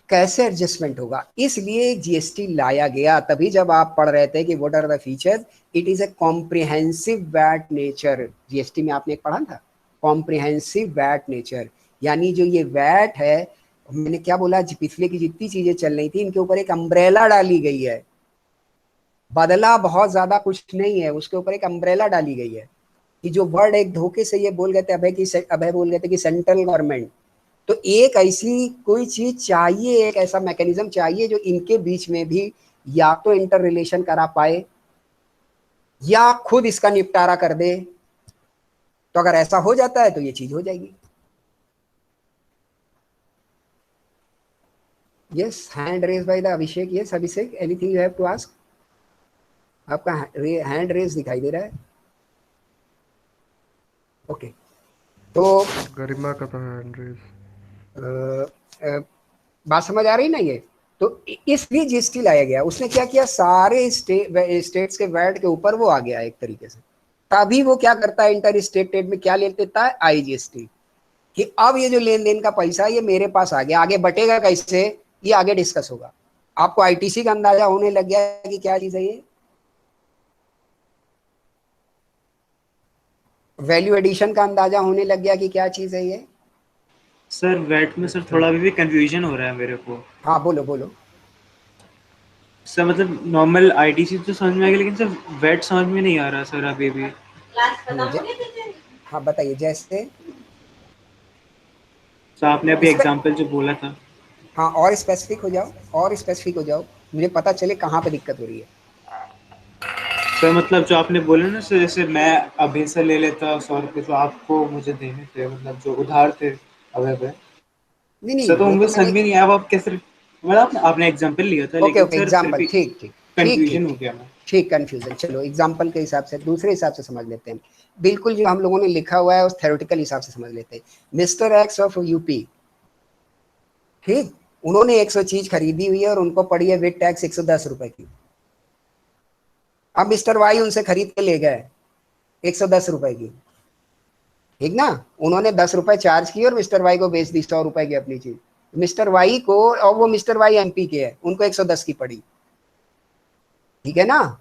कैसे एडजस्टमेंट होगा? इसलिए जीएसटी लाया गया। तभी जब आप पढ़ रहे थे कि what are the features, it is a comprehensive VAT nature. GST में आपने एक पढ़ा था, कॉम्प्रिहेंसिव वैट नेचर, यानी जो ये वैट है, मैंने क्या बोला, पिछले की जितनी चीजें चल रही थी इनके ऊपर एक अम्ब्रेला डाली गई है। बदला बहुत ज्यादा कुछ नहीं है, उसके ऊपर एक अम्ब्रेला डाली गई है। कि जो वर्ड एक धोखे से ये बोल गए थे अभय बोल गए थे कि सेंट्रल गवर्नमेंट, तो एक ऐसी कोई चीज चाहिए, एक ऐसा मैकेनिज्म चाहिए जो इनके बीच में भी या तो इंटर रिलेशन करा पाए या खुद इसका निपटारा कर दे। तो अगर ऐसा हो जाता है तो ये चीज हो जाएगी। Yes, hand raise by the Abhishek. Yes Abhishek, anything you have to ask? आपका हैंड रेज दिखाई दे रहा है। ओके, तो गरिमा का तो है एंड्रेस। बात समझ आ रही ना? ये तो इसलिए जीएसटी लाया गया। उसने क्या किया, सारे स्टेट्स के वैट के ऊपर वो आ गया एक तरीके से। तभी वो क्या करता है, इंटर स्टेट ट्रेड में क्या ले लेता है, आईजीएसटी, कि अब ये जो लेन देन का पैसा है ये मेरे पास आ गया, आगे बटेगा कैसे ये आगे डिस्कस होगा। आपको आईटीसी का अंदाजा होने लग गया कि क्या चीज है ये? वैल्यू एडिशन का अंदाजा होने लग गया कि क्या चीज है ये? सर वैट में सर थोड़ा अभी भी कंफ्यूजन हो रहा है मेरे को। हाँ बोलो बोलो। सर मतलब नॉर्मल आईटीसी तो समझ में आ गया, लेकिन सर वैट समझ में नहीं आ रहा सर अभी भी। हाँ बताइए। जैसे सर आपने अभी एग्जांपल जो बोला था। हाँ, और स्पेसिफिक हो जाओ, और स्पेसिफिक हो जाओ, मुझे पता चले कहाँ पे दिक्कत हो रही है। सर मतलब जो आपने बोला ना सर, जैसे मैं अभी से ले लेता 100 रुपये जो आपको मुझे देने थे, मतलब जो उधार थे अभी पे, नहीं नहीं, सर तो वो मुझे तो समझ मैंने, में नहीं आया आप कैसे, मतलब आपने एग्जांपल लिया था ओके लेकिन ओके सर फिर एग्जाम्पल, भी ठीक ठीक ठीक कंफ्यूजन ठीक हो ठीक गया मैं। ठीक, कंफ्यूजन। चलो एग्जाम्पल के हिसाब से, दूसरे हिसाब से समझ लेते हैं। बिल्कुल जो हम लोगों ने लिखा हुआ है उस थ्योरेटिकल हिसाब से समझ लेते हैं। मिस्टर एक्स ऑफ यूपी, ठीक, उन्होंने 100 चीज खरीदी हुई है और उनको पड़ी है विद टैक्स 110 रुपए की। अब मिस्टर वाई उनसे खरीद के ले गए 110 रुपए की, ठीक ना? उन्होंने 10 रुपए चार्ज किए और मिस्टर वाई को बेच दी 100 रुपए की अपनी चीज। मिस्टर वाई को, और वो मिस्टर वाई एमपी के है, उनको 110 की पड़ी, ठीक है ना?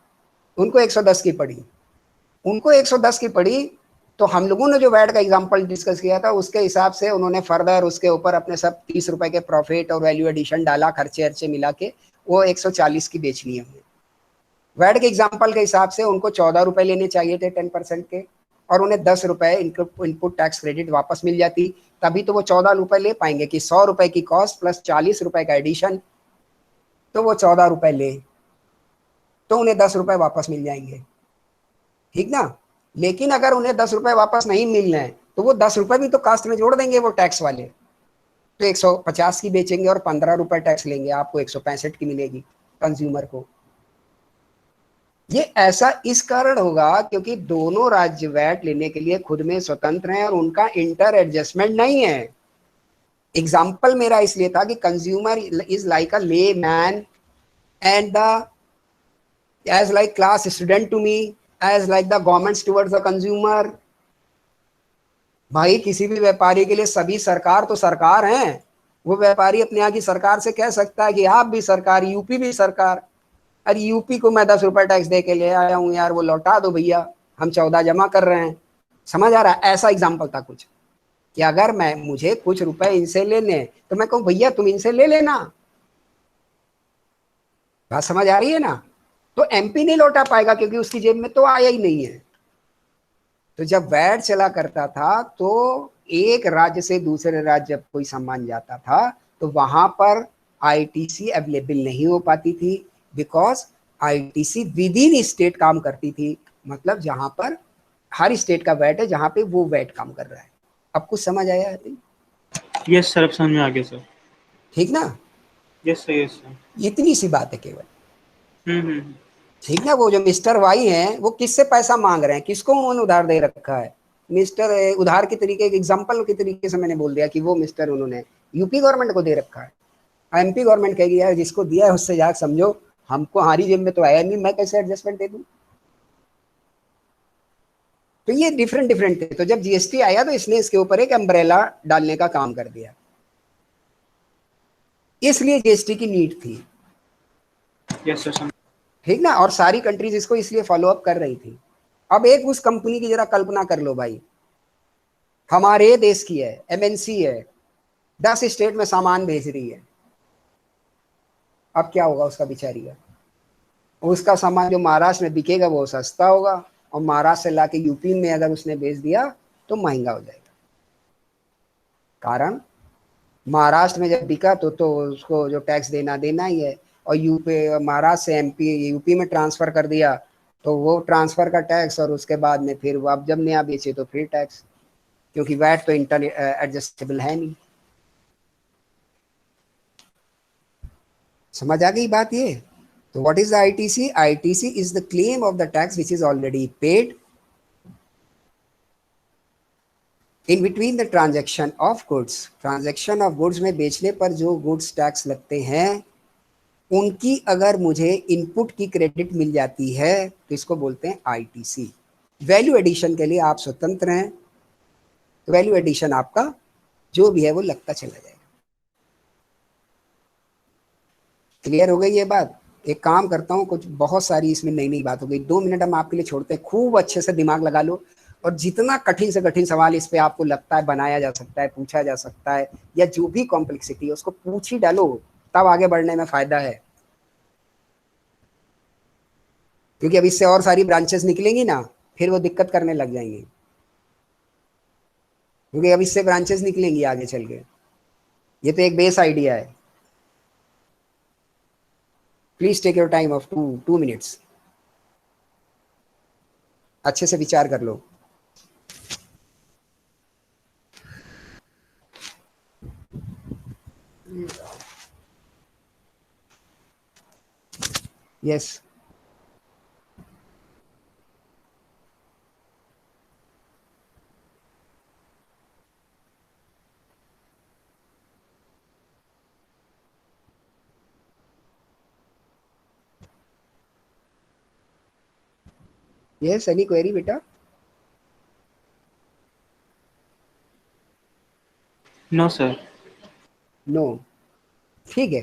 उनको 110 की पड़ी, उनको 110 की पड़ी। तो हम लोगों ने जो वैट का एग्जांपल डिस्कस किया था उसके हिसाब से उन्होंने फर्दर उसके ऊपर अपने सब 30 रुपए के प्रॉफिट और वैल्यू एडिशन डाला, खर्चे अर्चे मिला के वो 140 की बेचनी है। वैट के एग्जांपल के हिसाब से उनको 14 रुपए लेने चाहिए थे 10% के, और उन्हें 10 रुपए इनपुट टैक्स क्रेडिट वापस मिल जाती। तभी तो वो 14 रुपए ले पाएंगे कि 100 रुपए की कॉस्ट प्लस 40 रुपए का एडिशन, तो वो 14 रुपए ले, तो उन्हें 10 रुपए वापस मिल जाएंगे, ठीक ना? लेकिन अगर उन्हें 10 रुपए वापस नहीं मिल रहे हैं तो वो 10 रुपए भी तो कास्ट में जोड़ देंगे वो टैक्स वाले, तो 150 की बेचेंगे और 15 रुपए टैक्स लेंगे, आपको 165 की मिलेगी कंज्यूमर को। ये ऐसा इस कारण होगा क्योंकि दोनों राज्य वैट लेने के लिए खुद में स्वतंत्र हैं और उनका इंटर एडजस्टमेंट नहीं है। एग्जाम्पल मेरा इसलिए था कि कंज्यूमर इज लाइक अ ले man and the as like class student to me, as like the governments towards the consumer। भाई किसी भी व्यापारी के लिए सभी सरकार तो सरकार हैं। वो व्यापारी अपने यहाँ की सरकार से कह सकता है कि आप भी सरकार, यूपी भी सरकार, अरे यूपी को मैं 10 रुपए टैक्स दे के ले आया हूँ यार, वो लौटा दो भैया, हम 14 जमा कर रहे हैं। समझ आ रहा है? ऐसा एग्जाम्पल था कुछ, कि अगर मैं, मुझे कुछ रुपए इनसे लेने तो मैं कहूँ भैया तुम इनसे ले लेना। बात समझ आ रही है ना? तो एमपी नहीं लौटा पाएगा क्योंकि उसकी जेब में तो आया ही नहीं है। तो जब वैट चला करता था तो एक राज्य से दूसरे राज्य जब कोई सामान जाता था तो वहां पर आईटीसी अवेलेबल नहीं हो पाती थी, because ITC with in state काम करती थी। मतलब जहां पर हर स्टेट का वैट है, जहां पे वो वैट काम कर रहा है। अब कुछ समझ आया? यस सर, अब समझ में आ गया सर। ठीक ना? Yes sir, yes sir. इतनी सी बात है केवल। हम्म। ठीक ना? वो जो मिस्टर वाई हैं वो किससे पैसा मांग रहे हैं, किसको उन्होंने उधार दे रखा है? मिस्टर उधार के तरीके, एग्जाम्पल के तरीके से मैंने बोल दिया कि वो मिस्टर उन्होंने यूपी गवर्नमेंट को दे रखा है। एमपी गवर्नमेंट कहेगी यार जिसको दिया है उससे जाकर समझो, हमको हमारी जेब में तो आया नहीं, मैं कैसे एडजस्टमेंट दे दूं? तो ये डिफरेंट डिफरेंट थे। तो जब जीएसटी आया तो इसने इसके ऊपर एक अम्ब्रेला डालने का काम कर दिया, इसलिए जीएसटी की नीड थी। यस सर, समझ। ठीक ना? और सारी कंट्रीज इसको इसलिए फॉलो अप कर रही थी। अब एक उस कंपनी की जरा कल्पना कर लो भाई, हमारे देश की है, एमएनसी है, 10 स्टेट में सामान भेज रही है। अब क्या होगा उसका बेचारी का? उसका सामान जो महाराष्ट्र में बिकेगा वो सस्ता होगा, और महाराष्ट्र से लाके यूपी में अगर उसने बेच दिया तो महंगा हो जाएगा। कारण महाराष्ट्र में जब बिका तो उसको जो टैक्स देना देना ही है, और यूपी महाराष्ट्र से एमपी यूपी में ट्रांसफर कर दिया तो वो ट्रांसफर का टैक्स, और उसके बाद में फिर वो अब जब नया बेचे तो फिर टैक्स, क्योंकि वैट तो इंटर एडजस्टेबल है नहीं। समझ आ गई बात ये? तो what is the ITC? ITC is the claim of the tax which is already paid in between the transaction of goods. Transaction of goods में बेचने पर जो गुड्स टैक्स लगते हैं उनकी अगर मुझे इनपुट की क्रेडिट मिल जाती है तो इसको बोलते हैं आईटीसी। वैल्यू एडिशन के लिए आप स्वतंत्र हैं, तो वैल्यू एडिशन आपका जो भी है वो लगता चला जाएगा। क्लियर हो गई ये बात? एक काम करता हूँ, कुछ बहुत सारी इसमें नई नई बात हो गई, 2 मिनट हम आपके लिए छोड़ते हैं, खूब अच्छे से दिमाग लगा लो, और जितना कठिन से कठिन सवाल इस पे आपको लगता है बनाया जा सकता है, पूछा जा सकता है, या जो भी कॉम्प्लेक्सिटी है उसको पूछ ही डालो, तब आगे बढ़ने में फायदा है। क्योंकि अब इससे और सारी ब्रांचेस निकलेंगी ना, फिर वो दिक्कत करने लग जाएंगे, क्योंकि अब इससे ब्रांचेस निकलेंगी आगे चल के। ये तो एक बेस आइडिया है। Please take your time of 2 minutes, अच्छे से विचार कर लो। यस यस, एनी क्वेरी बेटा? No sir. नो, ठीक है।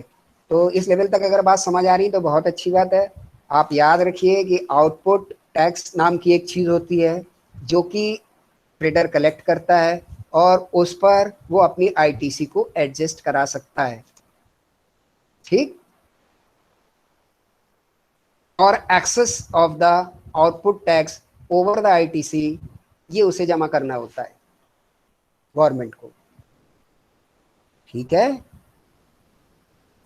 तो इस लेवल तक अगर बात समझ आ रही तो बहुत अच्छी बात है। आप याद रखिए कि आउटपुट टैक्स नाम की एक चीज होती है जो कि ट्रेडर कलेक्ट करता है, और उस पर वो अपनी आईटीसी को एडजस्ट करा सकता है। ठीक? और excess of the output tax over the ITC, ये उसे जमा करना होता है गवर्नमेंट को। ठीक है?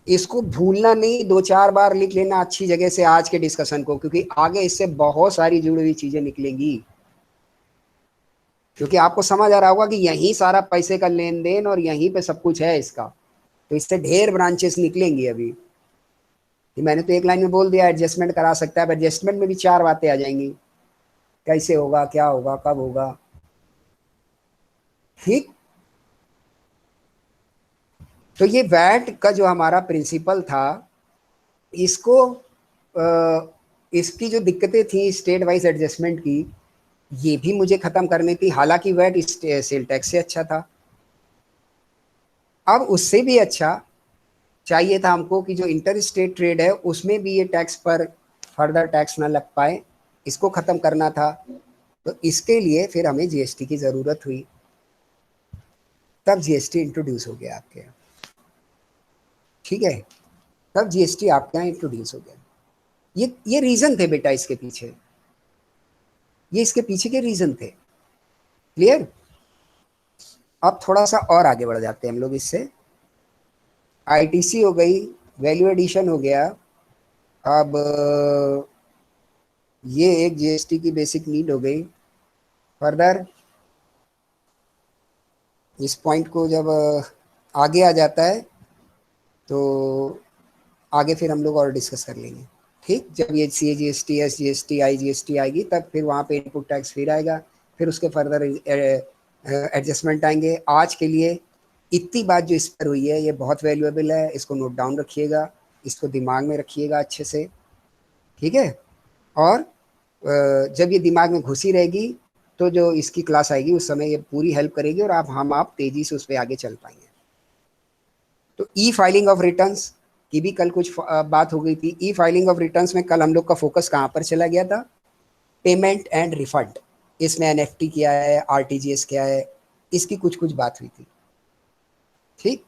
इसको भूलना नहीं, 2-4 बार लिख लेना अच्छी जगह से आज के डिस्कशन को, क्योंकि आगे इससे बहुत सारी जुड़ी हुई चीजें निकलेंगी। क्योंकि आपको समझ आ रहा होगा कि यहीं सारा पैसे का लेन देन और यहीं पे सब कुछ है इसका, तो इससे ढेर ब्रांचेस निकलेंगी। अभी कि मैंने तो एक लाइन में बोल दिया एडजस्टमेंट करा सकता है, अब एडजस्टमेंट में भी 4 बातें आ जाएंगी, कैसे होगा, क्या होगा, कब होगा। ठीक? तो ये वैट का जो हमारा प्रिंसिपल था, इसको इसकी जो दिक्कतें थी स्टेट वाइज एडजस्टमेंट की, ये भी मुझे खत्म करनी थी। हालांकि वैट सेल टैक्स से अच्छा था, अब उससे भी अच्छा चाहिए था हमको कि जो इंटर स्टेट ट्रेड है उसमें भी ये टैक्स पर फर्दर टैक्स ना लग पाए, इसको खत्म करना था। तो इसके लिए फिर हमें जीएसटी की जरूरत हुई, तब जीएसटी इंट्रोड्यूस हो गया आपके यहाँ। ठीक है? तब जीएसटी आपके यहाँ इंट्रोड्यूस हो गया। ये रीजन थे बेटा इसके पीछे, ये इसके पीछे के रीजन थे। क्लियर? अब थोड़ा सा और आगे बढ़ जाते हैं हम लोग इससे। आईटीसी हो गई, वैल्यू एडिशन हो गया। अब ये एक जीएसटी की बेसिक नीड हो गई। फर्दर इस पॉइंट को जब आगे आ जाता है तो आगे फिर हम लोग और डिस्कस कर लेंगे। ठीक, जब ये C G S T, S G S T, I G S T आएगी तब फिर वहाँ पे इनपुट टैक्स फिर आएगा, फिर उसके फर्दर एडजस्टमेंट आएंगे। आज के लिए इतनी बात जो इस पर हुई है ये बहुत वैल्यूएबल है, इसको नोट डाउन रखिएगा, इसको दिमाग में रखिएगा अच्छे से, ठीक है। और जब ये दिमाग में घुसी रहेगी तो जो इसकी क्लास आएगी उस समय ये पूरी हेल्प करेगी और आप तेजी से उस पर आगे चल पाएंगे। तो ई फाइलिंग ऑफ रिटर्न्स की भी कल कुछ बात हो गई थी। ई फाइलिंग ऑफ रिटर्न्स में कल हम लोग का फोकस कहाँ पर चला गया था? Payment and refund. इसमें एनएफटी क्या है, आरटीजीएस क्या है, इसकी कुछ कुछ बात हुई थी। ठीक,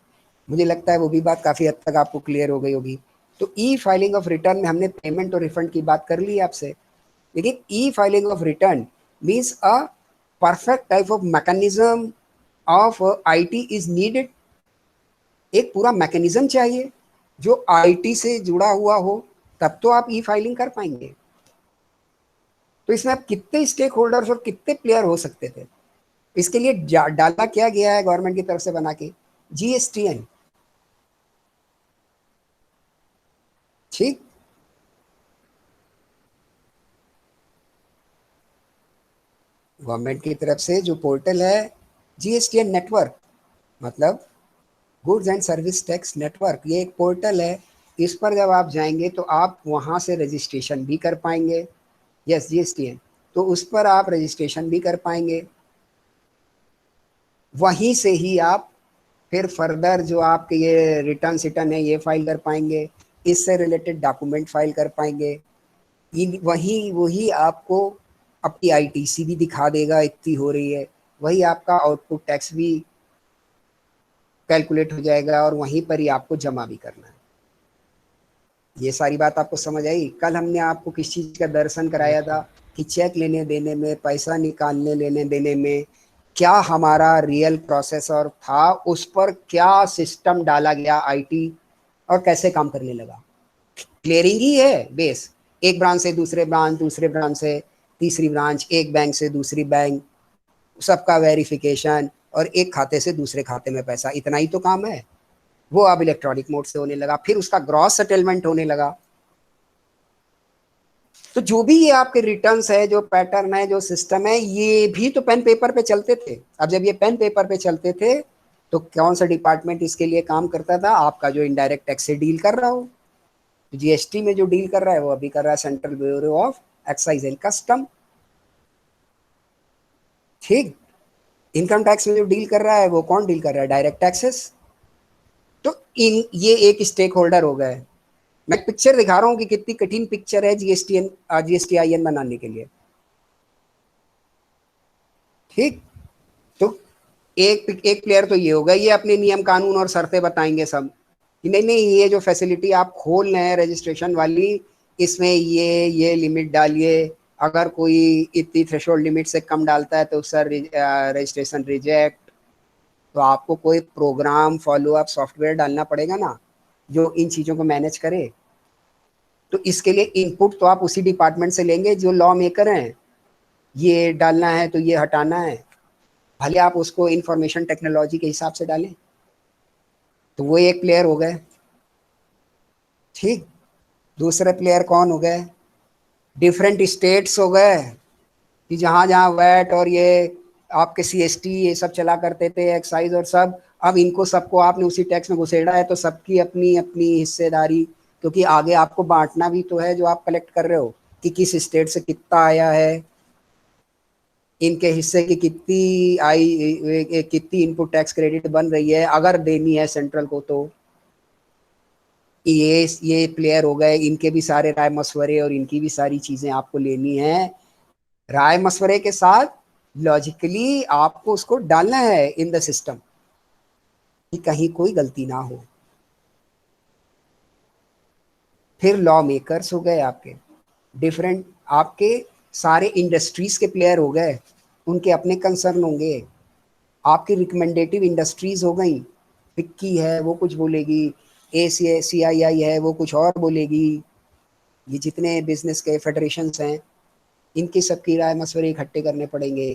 मुझे लगता है वो भी बात काफ़ी हद तक आपको क्लियर हो गई होगी। तो ई फाइलिंग ऑफ रिटर्न में हमने पेमेंट और रिफंड की बात कर ली आपसे, लेकिन ई filing of return means a perfect type of mechanism of IT is needed. एक पूरा मैकेनिज्म चाहिए जो आईटी से जुड़ा हुआ हो, तब तो आप ई फाइलिंग कर पाएंगे। तो इसमें आप कितने स्टेक होल्डर्स और कितने प्लेयर हो सकते थे, इसके लिए डाला क्या गया है गवर्नमेंट की तरफ से बना के? जीएसटीएन। ठीक, गवर्नमेंट की तरफ से जो पोर्टल है जीएसटीएन नेटवर्क, मतलब goods and service tax network, ये एक पोर्टल है। इस पर जब आप जाएंगे तो आप वहाँ से रजिस्ट्रेशन भी कर पाएंगे। यस, जीएसटीएन, तो उस पर आप रजिस्ट्रेशन भी कर पाएंगे। वहीं से ही आप फिर फर्दर जो आपके ये रिटर्न सिटर्न है ये फाइल कर पाएंगे, इससे रिलेटेड डॉक्यूमेंट फाइल कर पाएंगे। वही वही आपको अपनी आईटीसी भी दिखा देगा इतनी हो रही है, वही आपका आउटपुट टैक्स भी कैलकुलेट हो जाएगा और वहीं पर ही आपको जमा भी करना है। ये सारी बात आपको समझ आई? कल हमने आपको किस चीज़ का दर्शन कराया था कि चेक लेने देने में, पैसा निकालने लेने देने में क्या हमारा रियल प्रोसेसर था, उस पर क्या सिस्टम डाला गया आईटी और कैसे काम करने लगा। क्लियरिंग ही है बेस, एक ब्रांच से दूसरे ब्रांच, दूसरे ब्रांच से तीसरी ब्रांच, एक बैंक से दूसरी बैंक, सबका वेरिफिकेशन और एक खाते से दूसरे खाते में पैसा, इतना ही तो काम है। वो अब इलेक्ट्रॉनिक मोड से होने लगा, फिर उसका ग्रॉस सेटलमेंट होने लगा। तो जो भी ये आपके रिटर्न्स है, जो पैटर्न है, जो सिस्टम है, ये भी तो पेन पेपर पे चलते थे। अब जब ये पेन पेपर पे चलते थे तो कौन सा डिपार्टमेंट इसके लिए काम करता था? आपका जो इनडायरेक्ट टैक्स से डील कर रहा हो। जीएसटी में जो डील कर रहा है वो अभी कर रहा है central bureau of excise and custom. ठीक, इनकम टैक्स में जो डील कर रहा है वो कौन डील कर रहा है? Direct taxes. तो ये एक स्टेक होल्डर हो गए। मैं पिक्चर दिखा रहा हूँ कि कितनी कठिन पिक्चर है जीएसटीआईएन बनाने के लिए। ठीक, तो एक प्लेयर तो ये होगा, ये अपने नियम कानून और शर्तें बताएंगे सब कि नहीं नहीं ये जो फैसिलिटी आप खोल रहे हैं रजिस्ट्रेशन वाली, इसमें ये लिमिट डालिए, अगर कोई इतनी थ्रेशोल्ड लिमिट से कम डालता है तो सर रजिस्ट्रेशन रिजेक्ट। तो आपको कोई प्रोग्राम फॉलो अप सॉफ्टवेयर डालना पड़ेगा ना जो इन चीज़ों को मैनेज करे। तो इसके लिए इनपुट तो आप उसी डिपार्टमेंट से लेंगे जो लॉ मेकर हैं, ये डालना है तो ये हटाना है, भले आप उसको इंफॉर्मेशन टेक्नोलॉजी के हिसाब से डालें। तो वो एक प्लेयर हो गए। ठीक, दूसरे प्लेयर कौन हो गए? डिफरेंट स्टेट्स हो गए कि जहाँ जहाँ वैट और ये आपके सीएसटी ये सब चला करते थे, एक्साइज और सब, अब इनको सबको आपने उसी टैक्स में घुसेड़ा है तो सबकी अपनी अपनी हिस्सेदारी, क्योंकि आगे आपको बांटना भी तो है जो आप कलेक्ट कर रहे हो कि किस स्टेट से कितना आया है, इनके हिस्से की कितनी आई, कितनी इनपुट टैक्स क्रेडिट बन रही है अगर देनी है सेंट्रल को। तो ये प्लेयर हो गए, इनके भी सारे राय मशवरे और इनकी भी सारी चीजें आपको लेनी है। राय मशवरे के साथ लॉजिकली आपको उसको डालना है इन द सिस्टम कि कहीं कोई गलती ना हो। फिर लॉ मेकर्स हो गए आपके डिफरेंट, आपके सारे इंडस्ट्रीज के प्लेयर हो गए, उनके अपने कंसर्न होंगे। आपकी रिकमेंडेटिव इंडस्ट्रीज हो गई, फिक्की है वो कुछ बोलेगी, ACCII है वो कुछ और बोलेगी, ये जितने बिजनेस के फेडरेशंस हैं इनकी सबकी राय मशवरे इकट्ठे करने पड़ेंगे।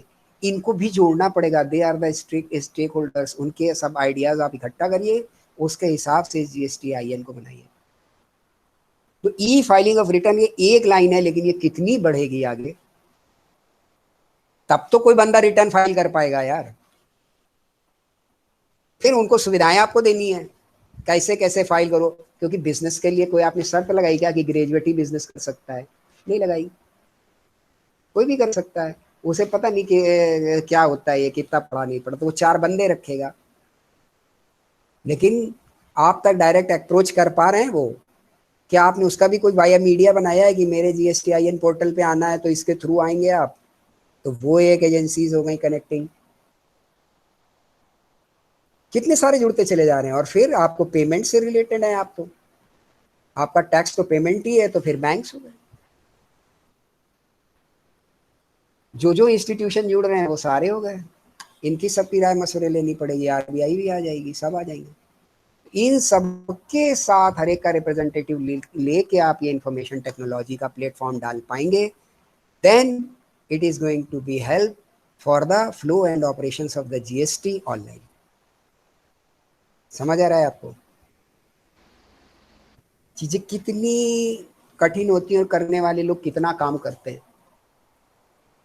इनको भी जोड़ना पड़ेगा, they are the stakeholders, उनके सब आइडियाज आप इकट्ठा करिए, उसके हिसाब से GSTIN को बनाइए। तो ई फाइलिंग ऑफ रिटर्न ये एक लाइन है, लेकिन ये कितनी बढ़ेगी आगे, तब तो कोई बंदा रिटर्न फाइल कर पाएगा यार। फिर उनको सुविधाएं आपको देनी है, कैसे कैसे फाइल करो, क्योंकि बिजनेस के लिए कोई आपने शर्त लगाई क्या कि ग्रेजुएट ही बिजनेस कर सकता है? नहीं लगाई, कोई भी कर सकता है। उसे पता नहीं कि क्या होता है, ये कितना पढ़ा नहीं पढ़ा, तो वो 4 बंदे रखेगा, लेकिन आप तक डायरेक्ट अप्रोच कर पा रहे हैं वो? क्या आपने उसका भी कोई वाया मीडिया बनाया है कि मेरे GSTIN पोर्टल पे आना है तो इसके थ्रू आएंगे आप? तो वो एक एजेंसीज हो गई कनेक्टिंग। कितने सारे जुड़ते चले जा रहे हैं, और फिर आपको पेमेंट से रिलेटेड है, आप तो आपका टैक्स तो पेमेंट ही है, तो फिर बैंक्स हो गए। जो इंस्टीट्यूशन जुड़ रहे हैं वो सारे हो गए, इनकी सबकी राय मशवरे लेनी पड़ेगी, RBI भी आ जाएगी, सब आ जाएंगे। इन सबके साथ हर एक का रिप्रेजेंटेटिव लेके आप ये इंफॉर्मेशन टेक्नोलॉजी का प्लेटफॉर्म डाल पाएंगे, then it is going to be help for the flow and operations of the GST online. समझ आ रहा है आपको? चीजें कितनी कठिन होती हैं और करने वाले लोग कितना काम करते हैं,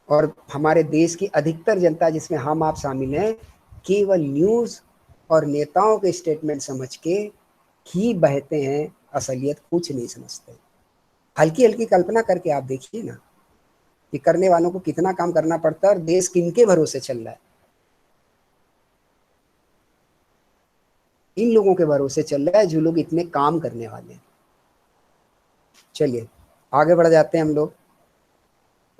और हमारे देश की अधिकतर जनता जिसमें हम आप शामिल हैं, केवल न्यूज़ और नेताओं के स्टेटमेंट समझ के ही बहते हैं, असलियत कुछ नहीं समझते। हल्की हल्की कल्पना करके आप देखिए ना कि करने वालों को कितना काम करना पड़ता है और देश किनके भरोसे चल रहा है। इन लोगों के भरोसे चल रहा है जो लोग इतने काम करने वाले हैं। चलिए आगे बढ़ जाते हैं हम लोग।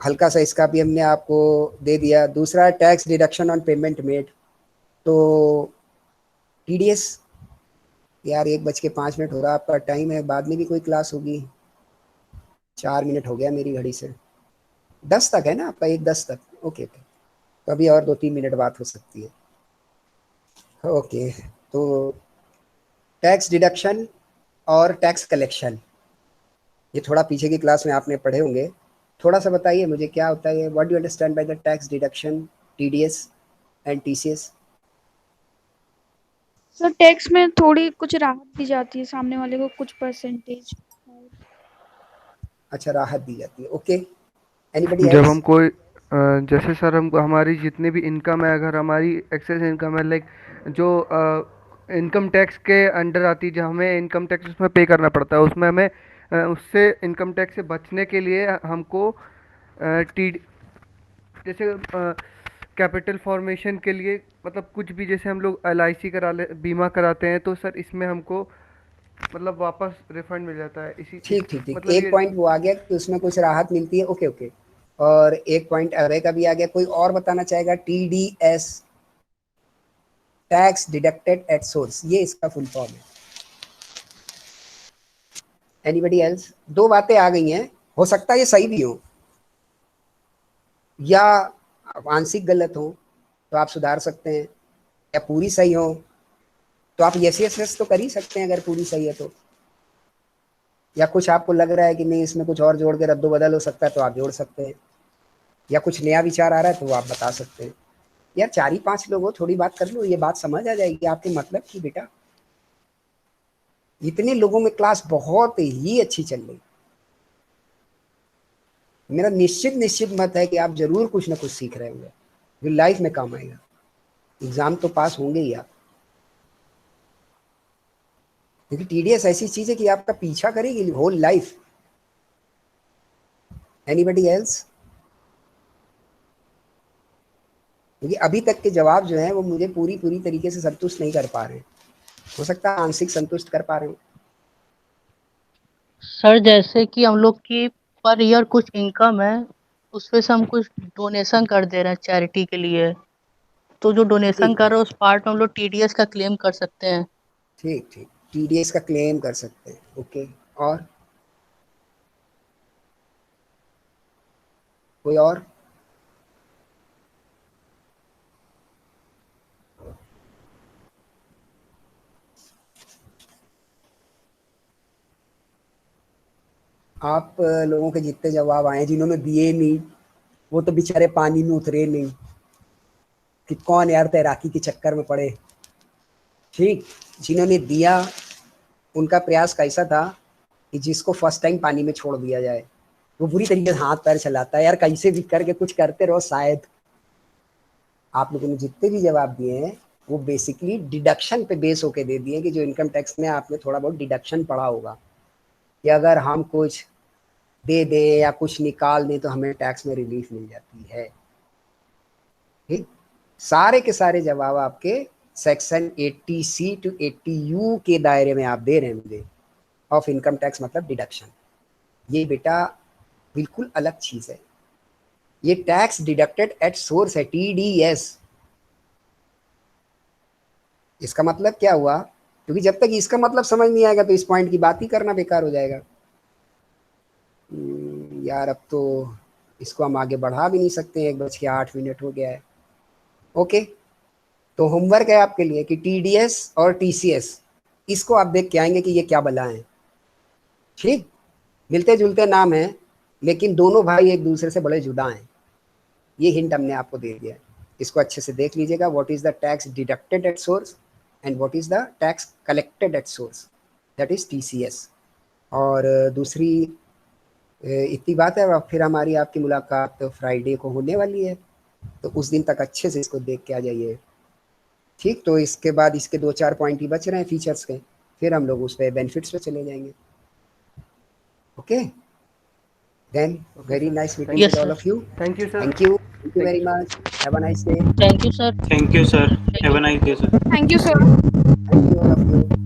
हल्का सा इसका भी हमने आपको दे दिया। दूसरा tax deduction on payment made. तो TDS, यार 1:05 हो रहा, आपका टाइम है, बाद में भी कोई क्लास होगी? 4 मिनट हो गया मेरी घड़ी से। 10 तक है ना आपका? 1:10 तक, ओके ओके, तो अभी और 2-3 मिनट बात हो सकती है। ओके, तो टैक्स डिडक्शन और टैक्स कलेक्शन, ये थोड़ा पीछे की क्लास में आपने पढ़े होंगे। थोड़ा सा बताइए मुझे क्या होता है, what do understand by the tax deduction, TDS and TCS? Sir tax में थोड़ी कुछ राहत दी जाती है सामने वाले को, कुछ परसेंटेज। अच्छा, राहत दी जाती है, ओके। एनीबडी जब हम एल्स? कोई जैसे सर हम हमारी जितनी भी इनकम है, अगर हमारी एक्सेस इनकम है, लाइक जो इनकम टैक्स के अंडर आती है, जो हमें इनकम टैक्स उसमें पे करना पड़ता है, उसमें हमें उससे इनकम टैक्स से बचने के लिए हमको टी जैसे कैपिटल फॉर्मेशन के लिए, मतलब कुछ भी, जैसे हम लोग LIC करा ले, बीमा कराते हैं, तो सर इसमें हमको मतलब वापस रिफंड मिल जाता है। ठीक ठीक ठीक, मतलब एक ये पॉइंट वो आ गया कि उसमें कुछ राहत मिलती है, ओके ओके। और एक पॉइंट अरे का भी आ गया। कोई और बताना चाहेगा? TDS, tax deducted at source, ये इसका फुल फॉर्म है। Anybody else? दो बातें आ गई हैं, हो सकता है ये सही भी हो या आंशिक गलत हो, तो आप सुधार सकते हैं, या पूरी सही हो तो आप यस यस यस तो कर ही सकते हैं अगर पूरी सही है तो, या कुछ आपको लग रहा है कि नहीं इसमें कुछ और जोड़ के रद्दो बदल हो सकता है तो आप जोड़ सकते हैं, या कुछ नया विचार आ रहा है तो वो आप बता सकते हैं। यार 4 ही 5 लोग हो, थोड़ी बात कर लो, ये बात समझ आ जाएगी आपके मतलब की बेटा। इतने लोगों में क्लास बहुत ही अच्छी चल रही। मेरा निश्चित निश्चित मत है कि आप जरूर कुछ ना कुछ सीख रहे होंगे जो लाइफ में काम आएगा। एग्जाम तो पास होंगे ही आप, क्योंकि TDS ऐसी चीज है कि आपका पीछा करेगी होल लाइफ। Anybody else? क्योंकि अभी तक के जवाब जो हैं वो मुझे पूरी पूरी तरीके से संतुष्ट नहीं कर पा रहे हैं, हो सकता है आंशिक संतुष्ट कर पा रहे हो। सर जैसे कि हम लोग की पर ईयर कुछ इनकम है, उसमें से हम कुछ डोनेशन कर दे रहे हैं चैरिटी के लिए, तो जो डोनेशन ठीक कर ठीक रहे हैं उस पार्ट में हम लोग TDS का क्लेम कर सकते हैं। ठीक ठीक, TDS का क्लेम कर सकते हैं, ओके। और कोई और? आप लोगों के जितने जवाब आए, जिन्होंने दिए नहीं वो तो बेचारे पानी में उतरे नहीं, कि कौन यार तैराकी के चक्कर में पड़े। ठीक, जिन्होंने दिया उनका प्रयास कैसा था कि जिसको फर्स्ट टाइम पानी में छोड़ दिया जाए वो बुरी तरीके से हाथ पैर चलाता है, यार कैसे भी करके कुछ करते रहो शायद। आप लोगों ने जितने भी जवाब दिए हैं वो बेसिकली डिडक्शन पे बेस होके दे दिए कि जो इनकम टैक्स में आपने थोड़ा बहुत डिडक्शन पढ़ा होगा कि अगर हम कुछ दे दें या कुछ निकाल दें तो हमें टैक्स में रिलीफ मिल जाती है। ठीक, सारे के सारे जवाब आपके सेक्शन 80C to 80U के दायरे में आप दे रहे हैं मुझे, ऑफ इनकम टैक्स मतलब डिडक्शन। ये बेटा बिल्कुल अलग चीज है, ये टैक्स डिडक्टेड एट सोर्स है, TDS। इसका मतलब क्या हुआ, क्योंकि जब तक इसका मतलब समझ नहीं आएगा तो इस पॉइंट की बात ही करना बेकार हो जाएगा। यार अब तो इसको हम आगे बढ़ा भी नहीं सकते, 1:08 हो गया है। ओके, तो होमवर्क है आपके लिए कि TDS और TCS इसको आप देख के आएंगे कि ये क्या बला है। ठीक, मिलते जुलते नाम हैं लेकिन दोनों भाई एक दूसरे से बड़े जुदा हैं, ये हिंट हमने आपको दे दिया है। इसको अच्छे से देख लीजिएगा, what is the tax deducted at source and what is the tax collected at source, that is TCS। और दूसरी इतनी बात है, फिर हमारी आपकी मुलाकात फ्राइडे को होने वाली है, तो उस दिन तक अच्छे से इसको देख के आ जाइए। ठीक, तो इसके बाद इसके 2-4 पॉइंट ही बच रहे हैं फीचर्स के, फिर हम लोग उस पर बेनिफिट्स पे चले जाएंगे। Okay, then very nice meeting Yes, with all sir. Of you. Thank you sir. Thank you very much, have a nice day. Thank you, sir. Thank you, sir. Have a nice day, sir. Thank you, sir. Thank you all of you.